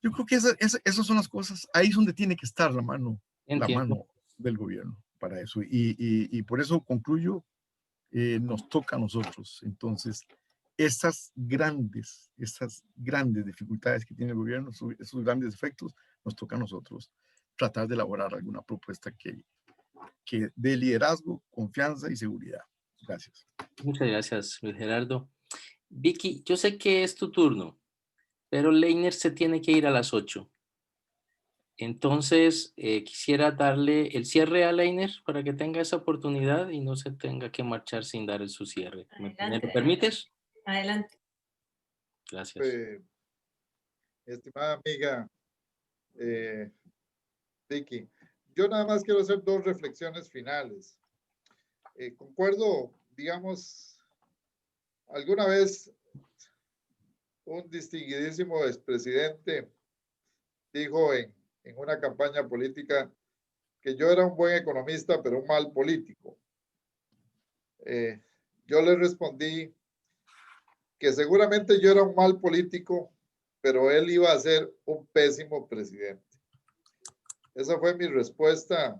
yo creo que esas son las cosas, ahí es donde tiene que estar la mano Entiendo. del gobierno para eso. Y por eso concluyo, nos toca a nosotros. Entonces, esas grandes dificultades que tiene el gobierno, esos grandes efectos, nos toca a nosotros tratar de elaborar alguna propuesta que dé liderazgo, confianza y seguridad. Gracias. Muchas gracias, Luis Gerardo. Vicky, yo sé que es tu turno, pero Leiner se tiene que ir a las 8. Entonces, quisiera darle el cierre a Leiner para que tenga esa oportunidad y no se tenga que marchar sin dar su cierre. ¿Me lo permites? Adelante. Gracias. Estimada amiga Vicky, yo nada más quiero hacer 2 reflexiones finales. Concuerdo, digamos, alguna vez un distinguidísimo expresidente dijo en una campaña política que yo era un buen economista, pero un mal político. Yo le respondí que seguramente yo era un mal político, pero él iba a ser un pésimo presidente. Esa fue mi respuesta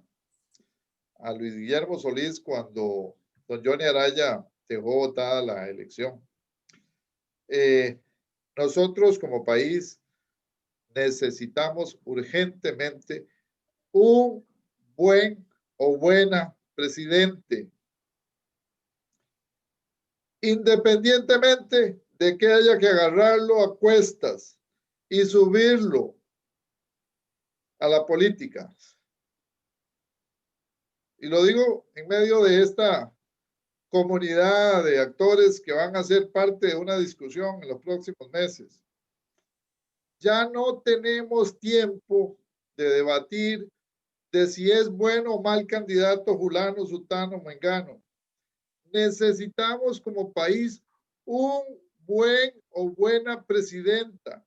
a Luis Guillermo Solís cuando don Johnny Araya dejó votada la elección. Nosotros como país necesitamos urgentemente un buen o buena presidente, independientemente de que haya que agarrarlo a cuestas y subirlo a la política. Y lo digo en medio de esta comunidad de actores que van a ser parte de una discusión en los próximos meses. Ya no tenemos tiempo de debatir de si es bueno o mal candidato fulano, sutano, mengano. Necesitamos como país un buen o buena presidenta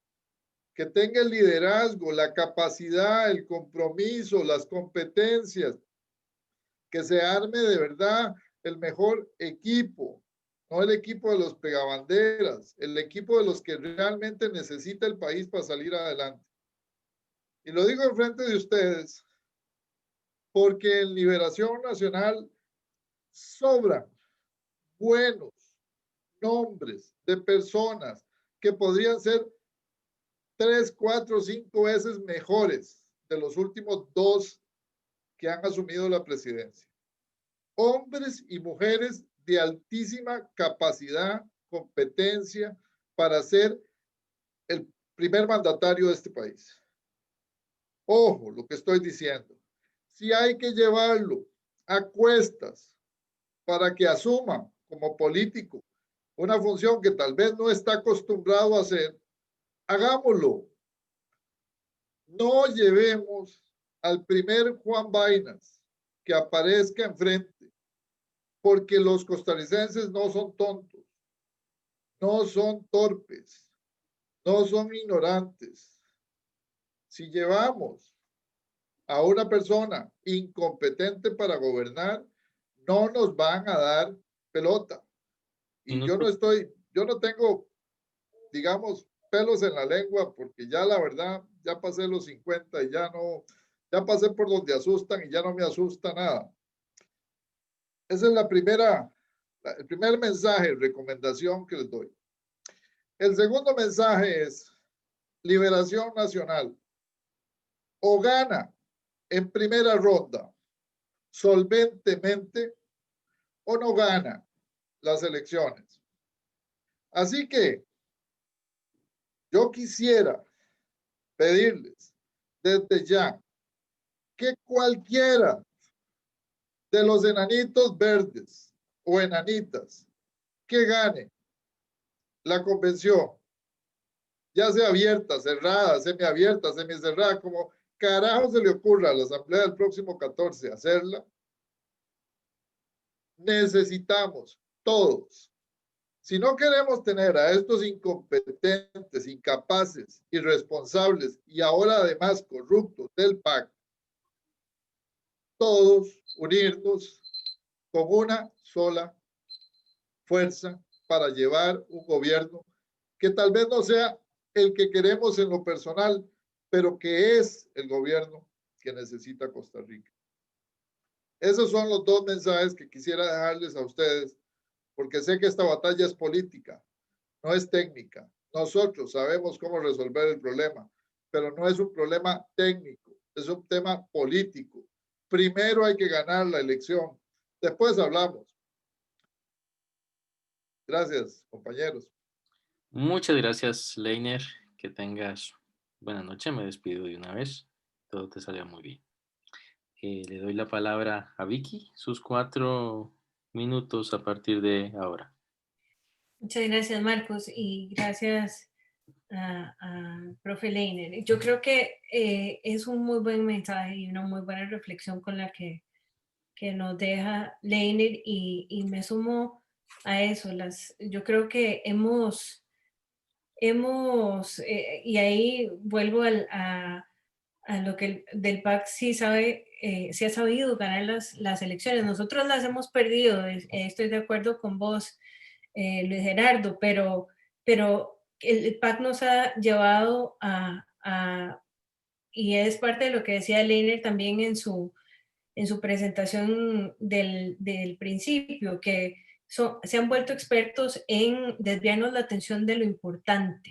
que tenga el liderazgo, la capacidad, el compromiso, las competencias, que se arme de verdad el mejor equipo, no el equipo de los pegabanderas, el equipo de los que realmente necesita el país para salir adelante. Y lo digo en frente de ustedes, porque en Liberación Nacional sobran buenos nombres de personas que podrían ser 3, 4, 5 veces mejores de los últimos 2 que han asumido la presidencia. Hombres y mujeres de altísima capacidad, competencia para ser el primer mandatario de este país. Ojo, lo que estoy diciendo. Si hay que llevarlo a cuestas para que asuma como político una función que tal vez no está acostumbrado a hacer, hagámoslo. No llevemos al primer Juan Vainas que aparezca enfrente, porque los costarricenses no son tontos, no son torpes, no son ignorantes. Si llevamos a una persona incompetente para gobernar, no nos van a dar pelota. Y yo no tengo, digamos, pelos en la lengua, porque ya la verdad, ya pasé los 50 y ya pasé por donde asustan y ya no me asusta nada. Esa es el primer mensaje, recomendación que les doy. El segundo mensaje es Liberación Nacional. O gana en primera ronda solventemente o no gana las elecciones. Así que yo quisiera pedirles desde ya que cualquiera de los enanitos verdes o enanitas que gane la convención ya sea abierta, cerrada, semiabierta, semicerrada, como carajo se le ocurra a la asamblea del próximo 14 hacerla, necesitamos todos. Si no queremos tener a estos incompetentes, incapaces, irresponsables y ahora además corruptos del PAC, todos unirnos con una sola fuerza para llevar un gobierno que tal vez no sea el que queremos en lo personal, pero que es el gobierno que necesita Costa Rica. Esos son los dos mensajes que quisiera dejarles a ustedes, porque sé que esta batalla es política, no es técnica. Nosotros sabemos cómo resolver el problema, pero no es un problema técnico, es un tema político. Primero hay que ganar la elección, después hablamos. Gracias, compañeros. Muchas gracias, Leiner. Que tengas buena noche. Me despido de una vez. Todo te salga muy bien. Le doy la palabra a Vicky, sus 4 minutos a partir de ahora. Muchas gracias, Marcos, y gracias a profe Leiner. Yo creo que es un muy buen mensaje y una muy buena reflexión con la que nos deja Leiner, y me sumo a eso. Yo creo que hemos y ahí vuelvo a lo que del PAC sí ha sabido ganar las elecciones. Nosotros las hemos perdido, estoy de acuerdo con vos, Luis Gerardo, pero el PAC nos ha llevado y es parte de lo que decía Leiner también en su presentación del principio, que se han vuelto expertos en desviarnos la atención de lo importante,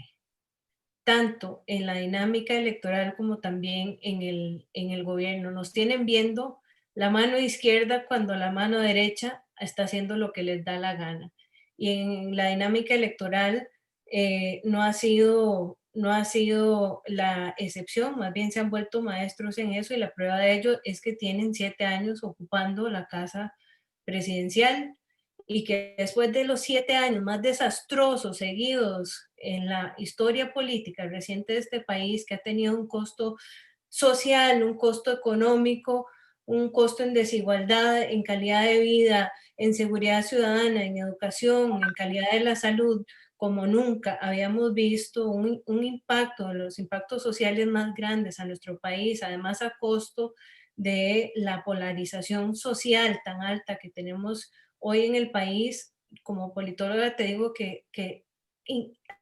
tanto en la dinámica electoral como también en el gobierno. Nos tienen viendo la mano izquierda cuando la mano derecha está haciendo lo que les da la gana. Y en la dinámica electoral no ha sido la excepción, más bien se han vuelto maestros en eso, y la prueba de ello es que tienen 7 años ocupando la casa presidencial, y que después de los 7 años más desastrosos seguidos en la historia política reciente de este país, que ha tenido un costo social, un costo económico, un costo en desigualdad, en calidad de vida, en seguridad ciudadana, en educación, en calidad de la salud, como nunca habíamos visto, un impacto, los impactos sociales más grandes a nuestro país, además a costo de la polarización social tan alta que tenemos hoy en el país. Como politóloga te digo que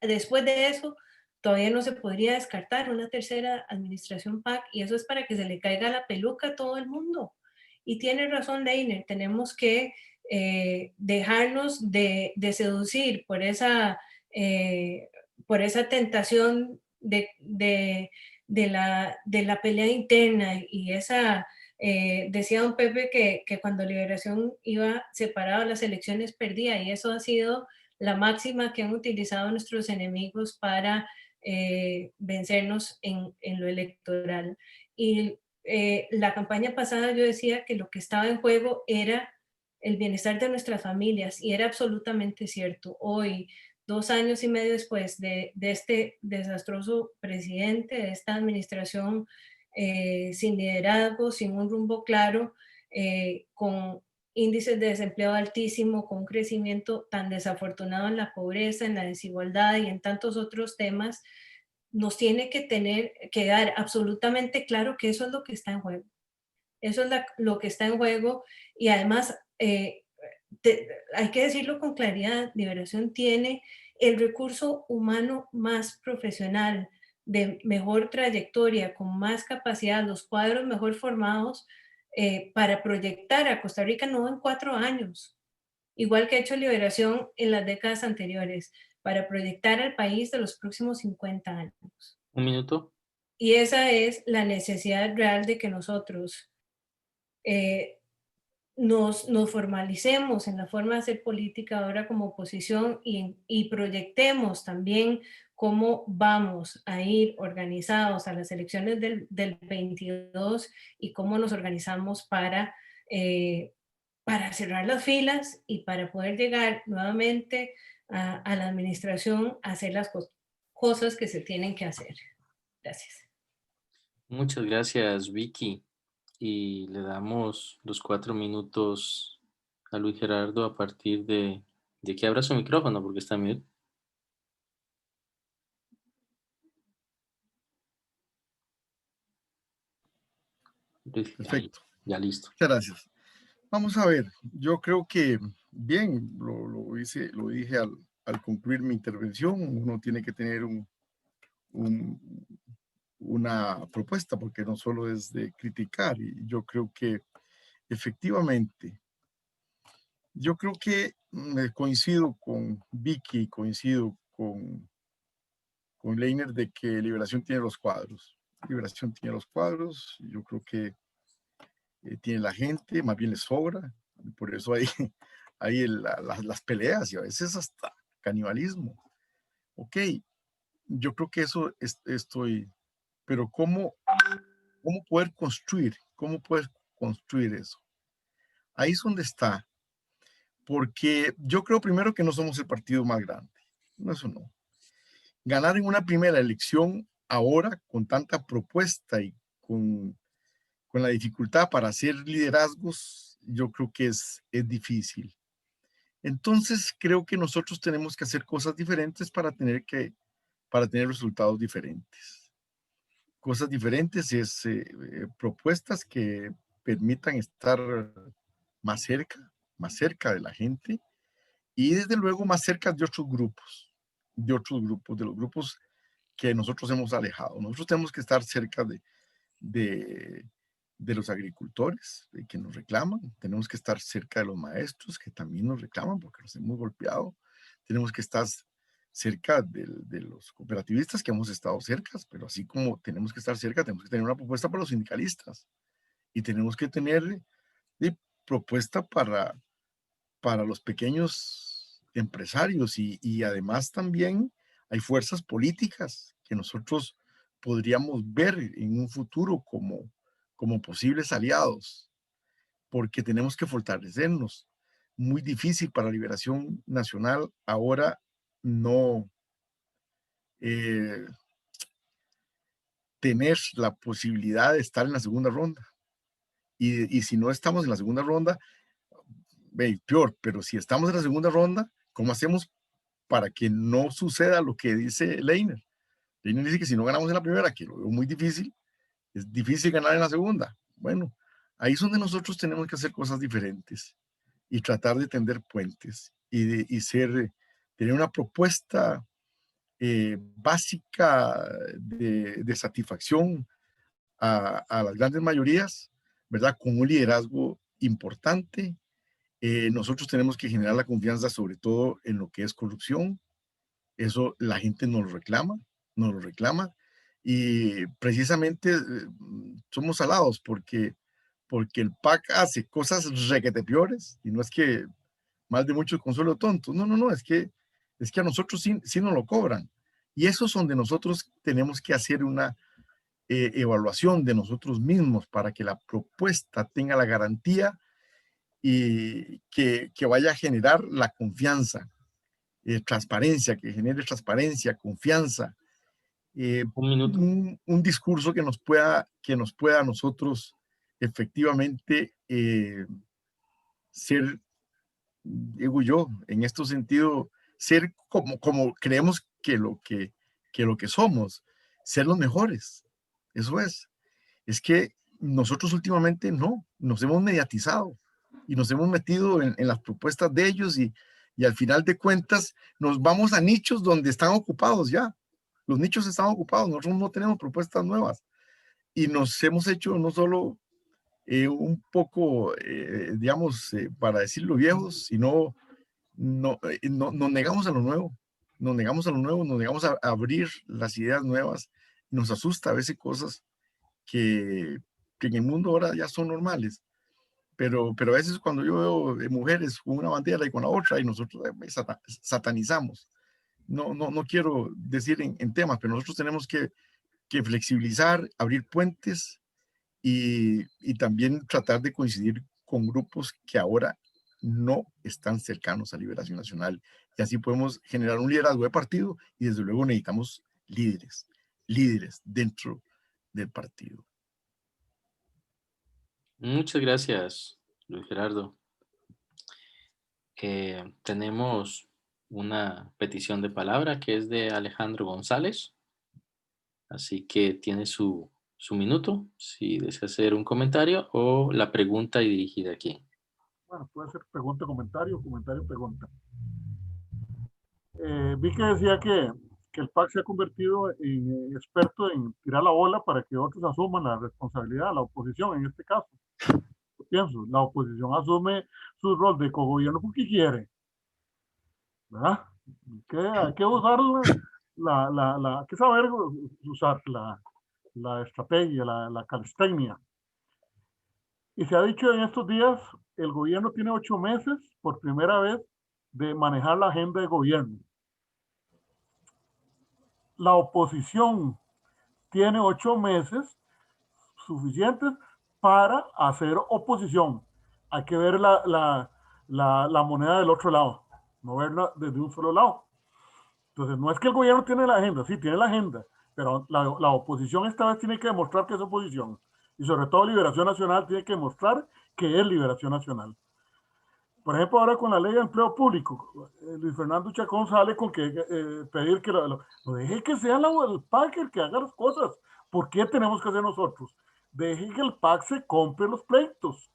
después de eso todavía no se podría descartar una tercera administración PAC, y eso es para que se le caiga la peluca a todo el mundo. Y tiene razón Leiner, tenemos que dejarnos de seducir por esa tentación de la pelea interna, y esa decía don Pepe que cuando Liberación iba separado las elecciones perdía, y eso ha sido la máxima que han utilizado nuestros enemigos para vencernos en lo electoral. Y la campaña pasada yo decía que lo que estaba en juego era el bienestar de nuestras familias, y era absolutamente cierto. Hoy, 2 años y medio después de este desastroso presidente, de esta administración sin liderazgo, sin un rumbo claro, con índices de desempleo altísimo, con un crecimiento tan desafortunado en la pobreza, en la desigualdad y en tantos otros temas, nos tiene que quedar absolutamente claro que eso es lo que está en juego. Eso es lo que está en juego, y además hay que decirlo con claridad, Liberación tiene el recurso humano más profesional, de mejor trayectoria, con más capacidad, los cuadros mejor formados para proyectar a Costa Rica no en 4 años, igual que ha hecho Liberación en las décadas anteriores, para proyectar al país de los próximos 50 años. 1 minuto. Y esa es la necesidad real de que nosotros nos formalicemos en la forma de hacer política ahora como oposición, y proyectemos también cómo vamos a ir organizados a las elecciones del 22, y cómo nos organizamos para cerrar las filas y para poder llegar nuevamente a la administración a hacer las cosas que se tienen que hacer. Gracias. Muchas gracias, Vicky. Y le damos los 4 minutos a Luis Gerardo a partir de que abra su micrófono, porque está mute. Ahí, Perfecto. ya listo. Muchas gracias. Vamos a ver, yo creo que bien, lo dije al concluir mi intervención, uno tiene que tener una propuesta, porque no solo es de criticar, y yo creo que efectivamente, yo creo que coincido con Vicky, coincido con Leiner de que Liberación tiene los cuadros. Liberación tiene los cuadros, yo creo que tiene la gente, más bien les sobra, por eso hay las peleas y a veces hasta canibalismo. Ok, yo creo que eso estoy, pero ¿cómo poder construir? ¿Cómo poder construir eso? Ahí es donde está, porque yo creo primero que no somos el partido más grande, no, eso no. Ganar en una primera elección ahora con tanta propuesta y con la dificultad para hacer liderazgos, yo creo que es difícil. Entonces, creo que nosotros tenemos que hacer cosas diferentes para tener resultados diferentes. Cosas diferentes es propuestas que permitan estar más cerca de la gente y desde luego más cerca de otros grupos, de los grupos que nosotros hemos alejado. Nosotros tenemos que estar cerca de los agricultores que nos reclaman, tenemos que estar cerca de los maestros que también nos reclaman porque los hemos golpeado, tenemos que estar cerca de los cooperativistas que hemos estado cerca, pero así como tenemos que estar cerca, tenemos que tener una propuesta para los sindicalistas y tenemos que tener propuesta para los pequeños empresarios y además también hay fuerzas políticas que nosotros podríamos ver en un futuro como posibles aliados, porque tenemos que fortalecernos. Muy difícil para Liberación Nacional ahora no tener la posibilidad de estar en la segunda ronda. Y si no estamos en la segunda ronda, peor, pero si estamos en la segunda ronda, ¿cómo hacemos para que no suceda lo que dice Leiner? Leiner dice que si no ganamos en la primera, que lo veo muy difícil, es difícil ganar en la segunda. Bueno, ahí es donde nosotros tenemos que hacer cosas diferentes y tratar de tender puentes y tener una propuesta básica de satisfacción a las grandes mayorías, ¿verdad? Con un liderazgo importante. Nosotros tenemos que generar la confianza sobre todo en lo que es corrupción. Eso la gente nos lo reclama. Y precisamente somos alados porque el PAC hace cosas requete peores y no es que más de muchos consuelo tontos. No, es que a nosotros sí nos lo cobran. Y eso es donde nosotros tenemos que hacer una evaluación de nosotros mismos para que la propuesta tenga la garantía y que vaya a generar la confianza, transparencia, que genere transparencia, confianza, Un minuto. un discurso que nos pueda a nosotros efectivamente ser, digo yo, en este sentido, ser como creemos que lo que somos, ser los mejores. Eso es que nosotros últimamente no, nos hemos mediatizado y nos hemos metido en las propuestas de ellos y al final de cuentas nos vamos a nichos donde están ocupados ya. Los nichos están ocupados, nosotros no tenemos propuestas nuevas y nos hemos hecho no solo un poco, digamos, para decirlo viejos, sino nos negamos a lo nuevo, nos negamos a abrir las ideas nuevas, nos asusta a veces cosas que en el mundo ahora ya son normales, pero a veces cuando yo veo mujeres con una bandera y con la otra y nosotros satanizamos. No quiero decir en temas, pero nosotros tenemos que flexibilizar, abrir puentes y también tratar de coincidir con grupos que ahora no están cercanos a Liberación Nacional. Y así podemos generar un liderazgo de partido y desde luego necesitamos líderes dentro del partido. Muchas gracias, Luis Gerardo. Tenemos una petición de palabra que es de Alejandro González. Así que tiene su minuto, si desea hacer un comentario o la pregunta y dirigida a quién. Bueno, puede ser pregunta, comentario, pregunta. Vi que decía que el PAC se ha convertido en experto en tirar la bola para que otros asuman la responsabilidad, la oposición en este caso. Yo pienso, la oposición asume su rol de cogobierno porque quiere, ¿verdad? Hay que usar hay que saber usar la estrategia, la calistenia. Y se ha dicho en estos días, el gobierno tiene 8 meses por primera vez de manejar la agenda de gobierno. La oposición tiene 8 meses suficientes para hacer oposición. Hay que ver la moneda del otro lado, no verla desde un solo lado. Entonces, no es que el gobierno tiene la agenda, sí, tiene la agenda, pero la oposición esta vez tiene que demostrar que es oposición. Y sobre todo Liberación Nacional tiene que demostrar que es Liberación Nacional. Por ejemplo, ahora con la ley de empleo público, Luis Fernando Chacón sale con que pedir que lo deje que sea el PAC el que haga las cosas. ¿Por qué tenemos que hacer nosotros? Deje que el PAC se compre los pleitos.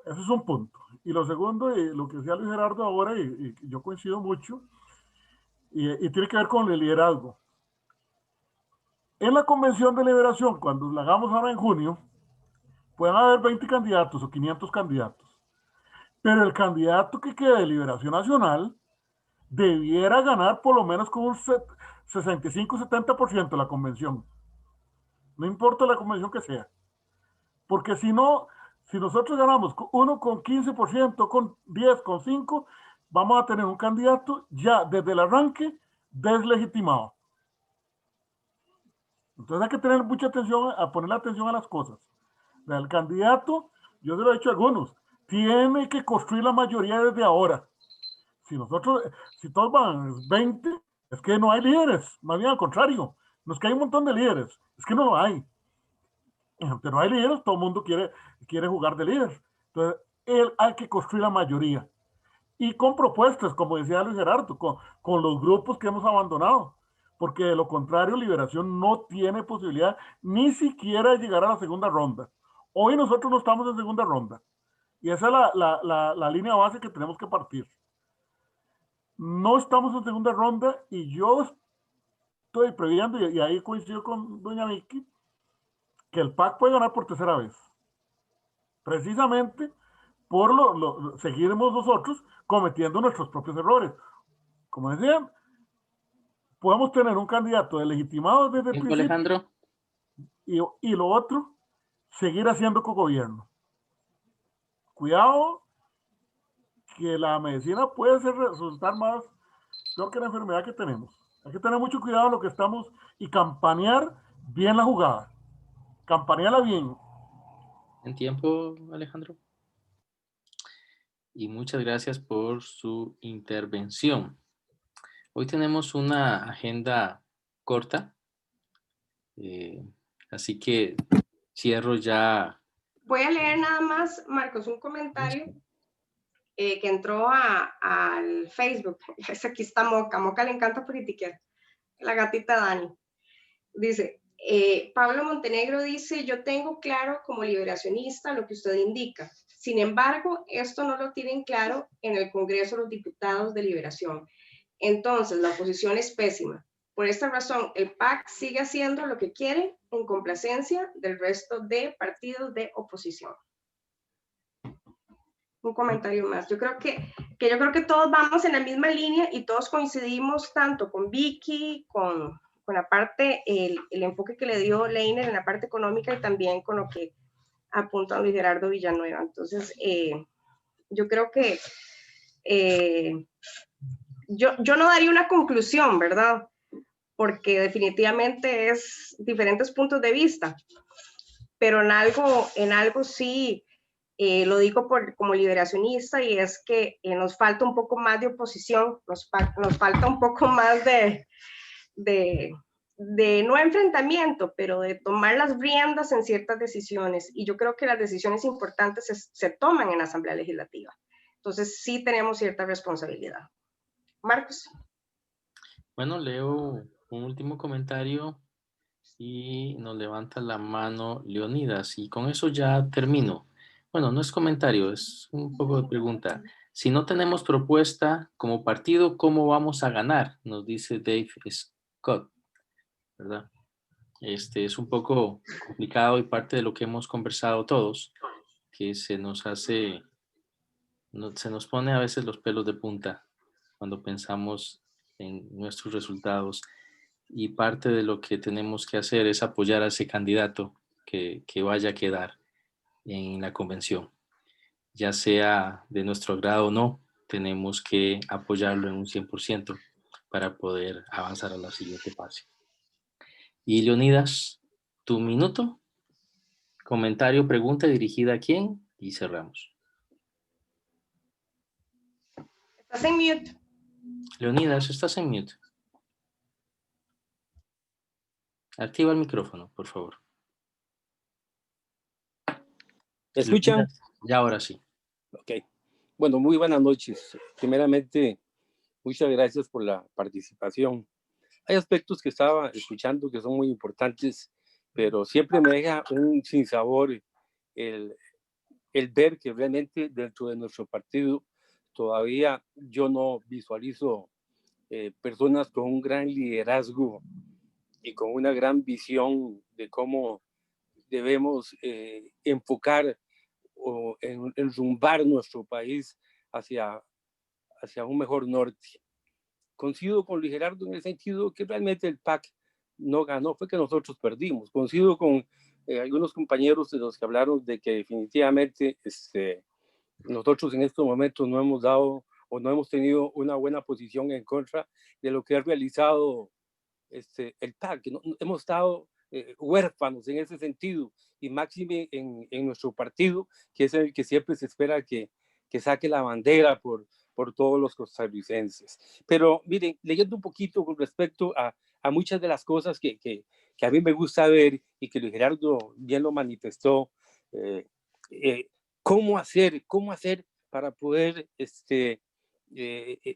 Ese es un punto. Y lo segundo, lo que decía Luis Gerardo ahora, y yo coincido mucho, y tiene que ver con el liderazgo. En la Convención de Liberación, cuando la hagamos ahora en junio, pueden haber 20 candidatos o 500 candidatos. Pero el candidato que quede de Liberación Nacional debiera ganar por lo menos con un 65-70% la convención. No importa la convención que sea. Porque si no, si nosotros ganamos uno con 15%, con 10, con 5, vamos a tener un candidato ya desde el arranque deslegitimado. Entonces hay que tener mucha atención, a poner atención a las cosas. El candidato, yo se lo he dicho a algunos, tiene que construir la mayoría desde ahora. Si todos van 20, es que no hay líderes, más bien al contrario, no es que hay un montón de líderes, es que no lo hay. Aunque no hay líderes, todo el mundo quiere jugar de líder. Entonces, hay que construir la mayoría. Y con propuestas, como decía Luis Gerardo, con los grupos que hemos abandonado. Porque de lo contrario, Liberación no tiene posibilidad ni siquiera de llegar a la segunda ronda. Hoy nosotros no estamos en segunda ronda. Y esa es la línea base que tenemos que partir. No estamos en segunda ronda y yo estoy previendo, y ahí coincido con doña Vicky, que el PAC puede ganar por tercera vez. Precisamente por seguiremos nosotros cometiendo nuestros propios errores. Como decían, podemos tener un candidato legitimado desde el principio. Alejandro. Y lo otro, seguir haciendo cogobierno. Cuidado, que la medicina puede resultar más peor que la enfermedad que tenemos. Hay que tener mucho cuidado en lo que estamos y campanear bien la jugada. Campanearla bien. En tiempo, Alejandro. Y muchas gracias por su intervención. Hoy tenemos una agenda corta, así que cierro ya. Voy a leer nada más, Marcos, un comentario que entró al Facebook. Aquí está Moca. Moca le encanta politiquear. La gatita Dani. Dice, Pablo Montenegro dice, yo tengo claro como liberacionista lo que usted indica. Sin embargo, esto no lo tienen claro en el Congreso los diputados de Liberación. Entonces, la oposición es pésima. Por esta razón, el PAC sigue haciendo lo que quiere en complacencia del resto de partidos de oposición. Un comentario más. Yo creo que todos vamos en la misma línea y todos coincidimos tanto con Vicky, con la parte, el enfoque que le dio Leiner en la parte económica y también con lo que apunta Luis Gerardo Villanueva. Entonces, yo creo que yo no daría una conclusión, ¿verdad? Porque definitivamente es diferentes puntos de vista, pero en algo sí, lo digo como liberacionista, y es que nos falta un poco más de oposición, nos falta un poco más de de no enfrentamiento, pero de tomar las riendas en ciertas decisiones. Y yo creo que las decisiones importantes se toman en la Asamblea Legislativa. Entonces sí tenemos cierta responsabilidad. Marcos. Bueno, leo un último comentario y nos levanta la mano Leonidas y con eso ya termino. Bueno, no es comentario, es un poco de pregunta. Si no tenemos propuesta como partido, ¿cómo vamos a ganar? Nos dice Dave Scott, ¿verdad? Es un poco complicado y parte de lo que hemos conversado todos, que se nos pone a veces los pelos de punta cuando pensamos en nuestros resultados y parte de lo que tenemos que hacer es apoyar a ese candidato que vaya a quedar en la convención. Ya sea de nuestro agrado o no, tenemos que apoyarlo en un 100% para poder avanzar a la siguiente fase. Y Leonidas, tu minuto, comentario, pregunta dirigida a quién y cerramos. Estás en mute. Leonidas, estás en mute. Activa el micrófono, por favor. ¿Me escuchan? Leonidas, ya ahora sí. Ok. Bueno, muy buenas noches. Primeramente, muchas gracias por la participación. Hay aspectos que estaba escuchando que son muy importantes, pero siempre me deja un sinsabor el ver que realmente dentro de nuestro partido todavía yo no visualizo personas con un gran liderazgo y con una gran visión de cómo debemos enfocar o enrumbar nuestro país hacia un mejor norte. Coincido con Luis Gerardo en el sentido que realmente el PAC no ganó, fue que nosotros perdimos. Coincido con algunos compañeros de los que hablaron de que definitivamente nosotros en estos momentos no hemos dado o no hemos tenido una buena posición en contra de lo que ha realizado el PAC. No, hemos estado huérfanos en ese sentido y máxime en nuestro partido, que es el que siempre se espera que saque la bandera por todos los costarricenses. Pero miren, leyendo un poquito con respecto a muchas de las cosas que a mí me gusta ver y que Luis Gerardo bien lo manifestó, ¿cómo hacer para poder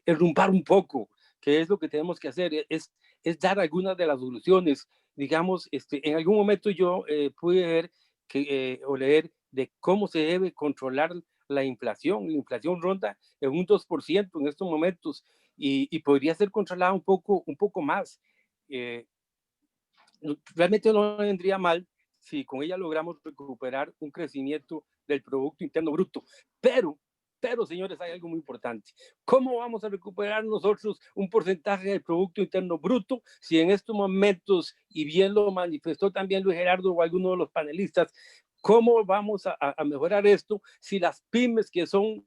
enrumbar un poco? ¿Qué es lo que tenemos que hacer? Es dar algunas de las soluciones. Digamos, en algún momento yo pude ver o leer de cómo se debe controlar la inflación. La inflación ronda en un 2% en estos momentos y podría ser controlada un poco más. Realmente no vendría mal si con ella logramos recuperar un crecimiento del Producto Interno Bruto. Pero, señores, hay algo muy importante. ¿Cómo vamos a recuperar nosotros un porcentaje del Producto Interno Bruto si en estos momentos, y bien lo manifestó también Luis Gerardo o alguno de los panelistas, cómo vamos a mejorar esto si las pymes que son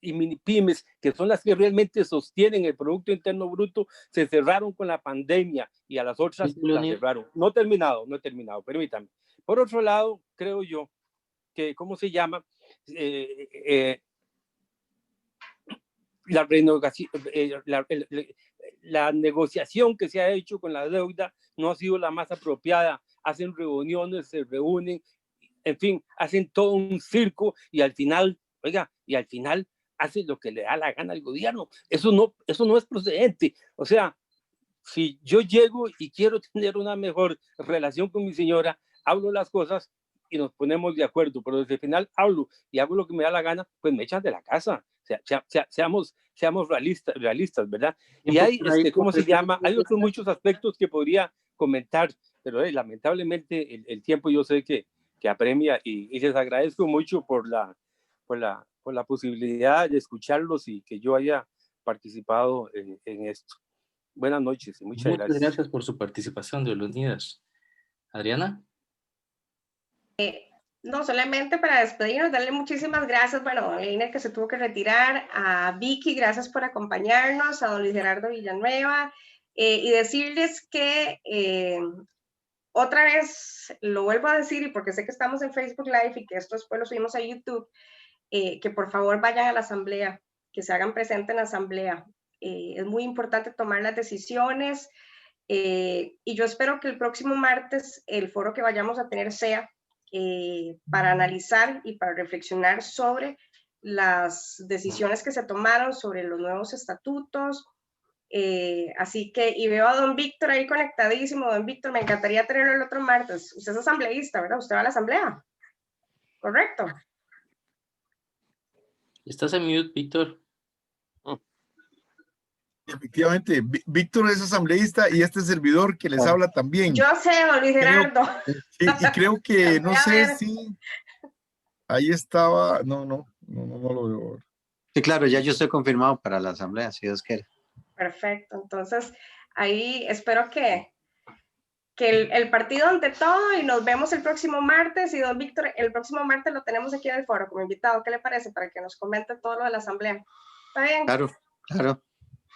y mini pymes, que son las que realmente sostienen el Producto Interno Bruto, se cerraron con la pandemia y a las otras las cerraron? No he terminado, permítame. Por otro lado, creo yo que, ¿cómo se llama? La negociación que se ha hecho con la deuda no ha sido la más apropiada. Hacen reuniones, se reúnen, en fin, hacen todo un circo y al final, hace lo que le da la gana al gobierno. Eso no es procedente. O sea, si yo llego y quiero tener una mejor relación con mi señora, hablo las cosas y nos ponemos de acuerdo, pero desde el final hablo y hago lo que me da la gana, pues me echan de la casa. Seamos realistas, ¿verdad? Y hay, ¿cómo se llama? Hay otros muchos aspectos que podría comentar, pero lamentablemente el tiempo yo sé que apremia y les agradezco mucho por la posibilidad de escucharlos y que yo haya participado en esto. Buenas noches y muchas gracias por su participación, de Leonidas. Adriana. No, solamente para despedirnos, darle muchísimas gracias, bueno, a Leiner que se tuvo que retirar, a Vicky, gracias por acompañarnos, a don Luis Gerardo Villanueva, y decirles que otra vez, lo vuelvo a decir, y porque sé que estamos en Facebook Live y que esto después lo subimos a YouTube, que por favor vayan a la asamblea, que se hagan presentes en la asamblea. Es muy importante tomar las decisiones Y yo espero que el próximo martes el foro que vayamos a tener sea para analizar y para reflexionar sobre las decisiones que se tomaron, sobre los nuevos estatutos. Así que, y veo a don Víctor ahí conectadísimo. Don Víctor, me encantaría tenerlo el otro martes. Usted es asambleísta, ¿verdad? Usted va a la asamblea. ¿Correcto? ¿Estás en mute, Víctor? Efectivamente, Víctor es asambleísta y este servidor que les habla también. Yo sé, don Luis Gerardo. Sí, y creo que, no A sé ver. si ahí estaba, no lo veo. Sí, claro, ya yo estoy confirmado para la asamblea, si Dios quiere. Perfecto, entonces ahí espero que el partido ante todo y nos vemos el próximo martes. Y don Víctor, el próximo martes lo tenemos aquí en el foro como invitado. ¿Qué le parece? Para que nos comente todo lo de la asamblea. ¿Está bien? Claro, claro.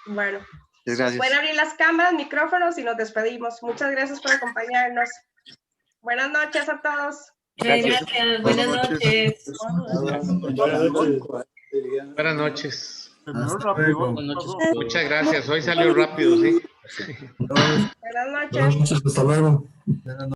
Bueno, Gracias. pueden abrir las cámaras, micrófonos y nos despedimos. Muchas gracias por acompañarnos. Buenas noches a todos. Gracias. Buenas noches. Buenas noches. Terminó rápido. Buenas noches. Muchas gracias. Hoy salió rápido, sí. Buenas noches. Hasta luego.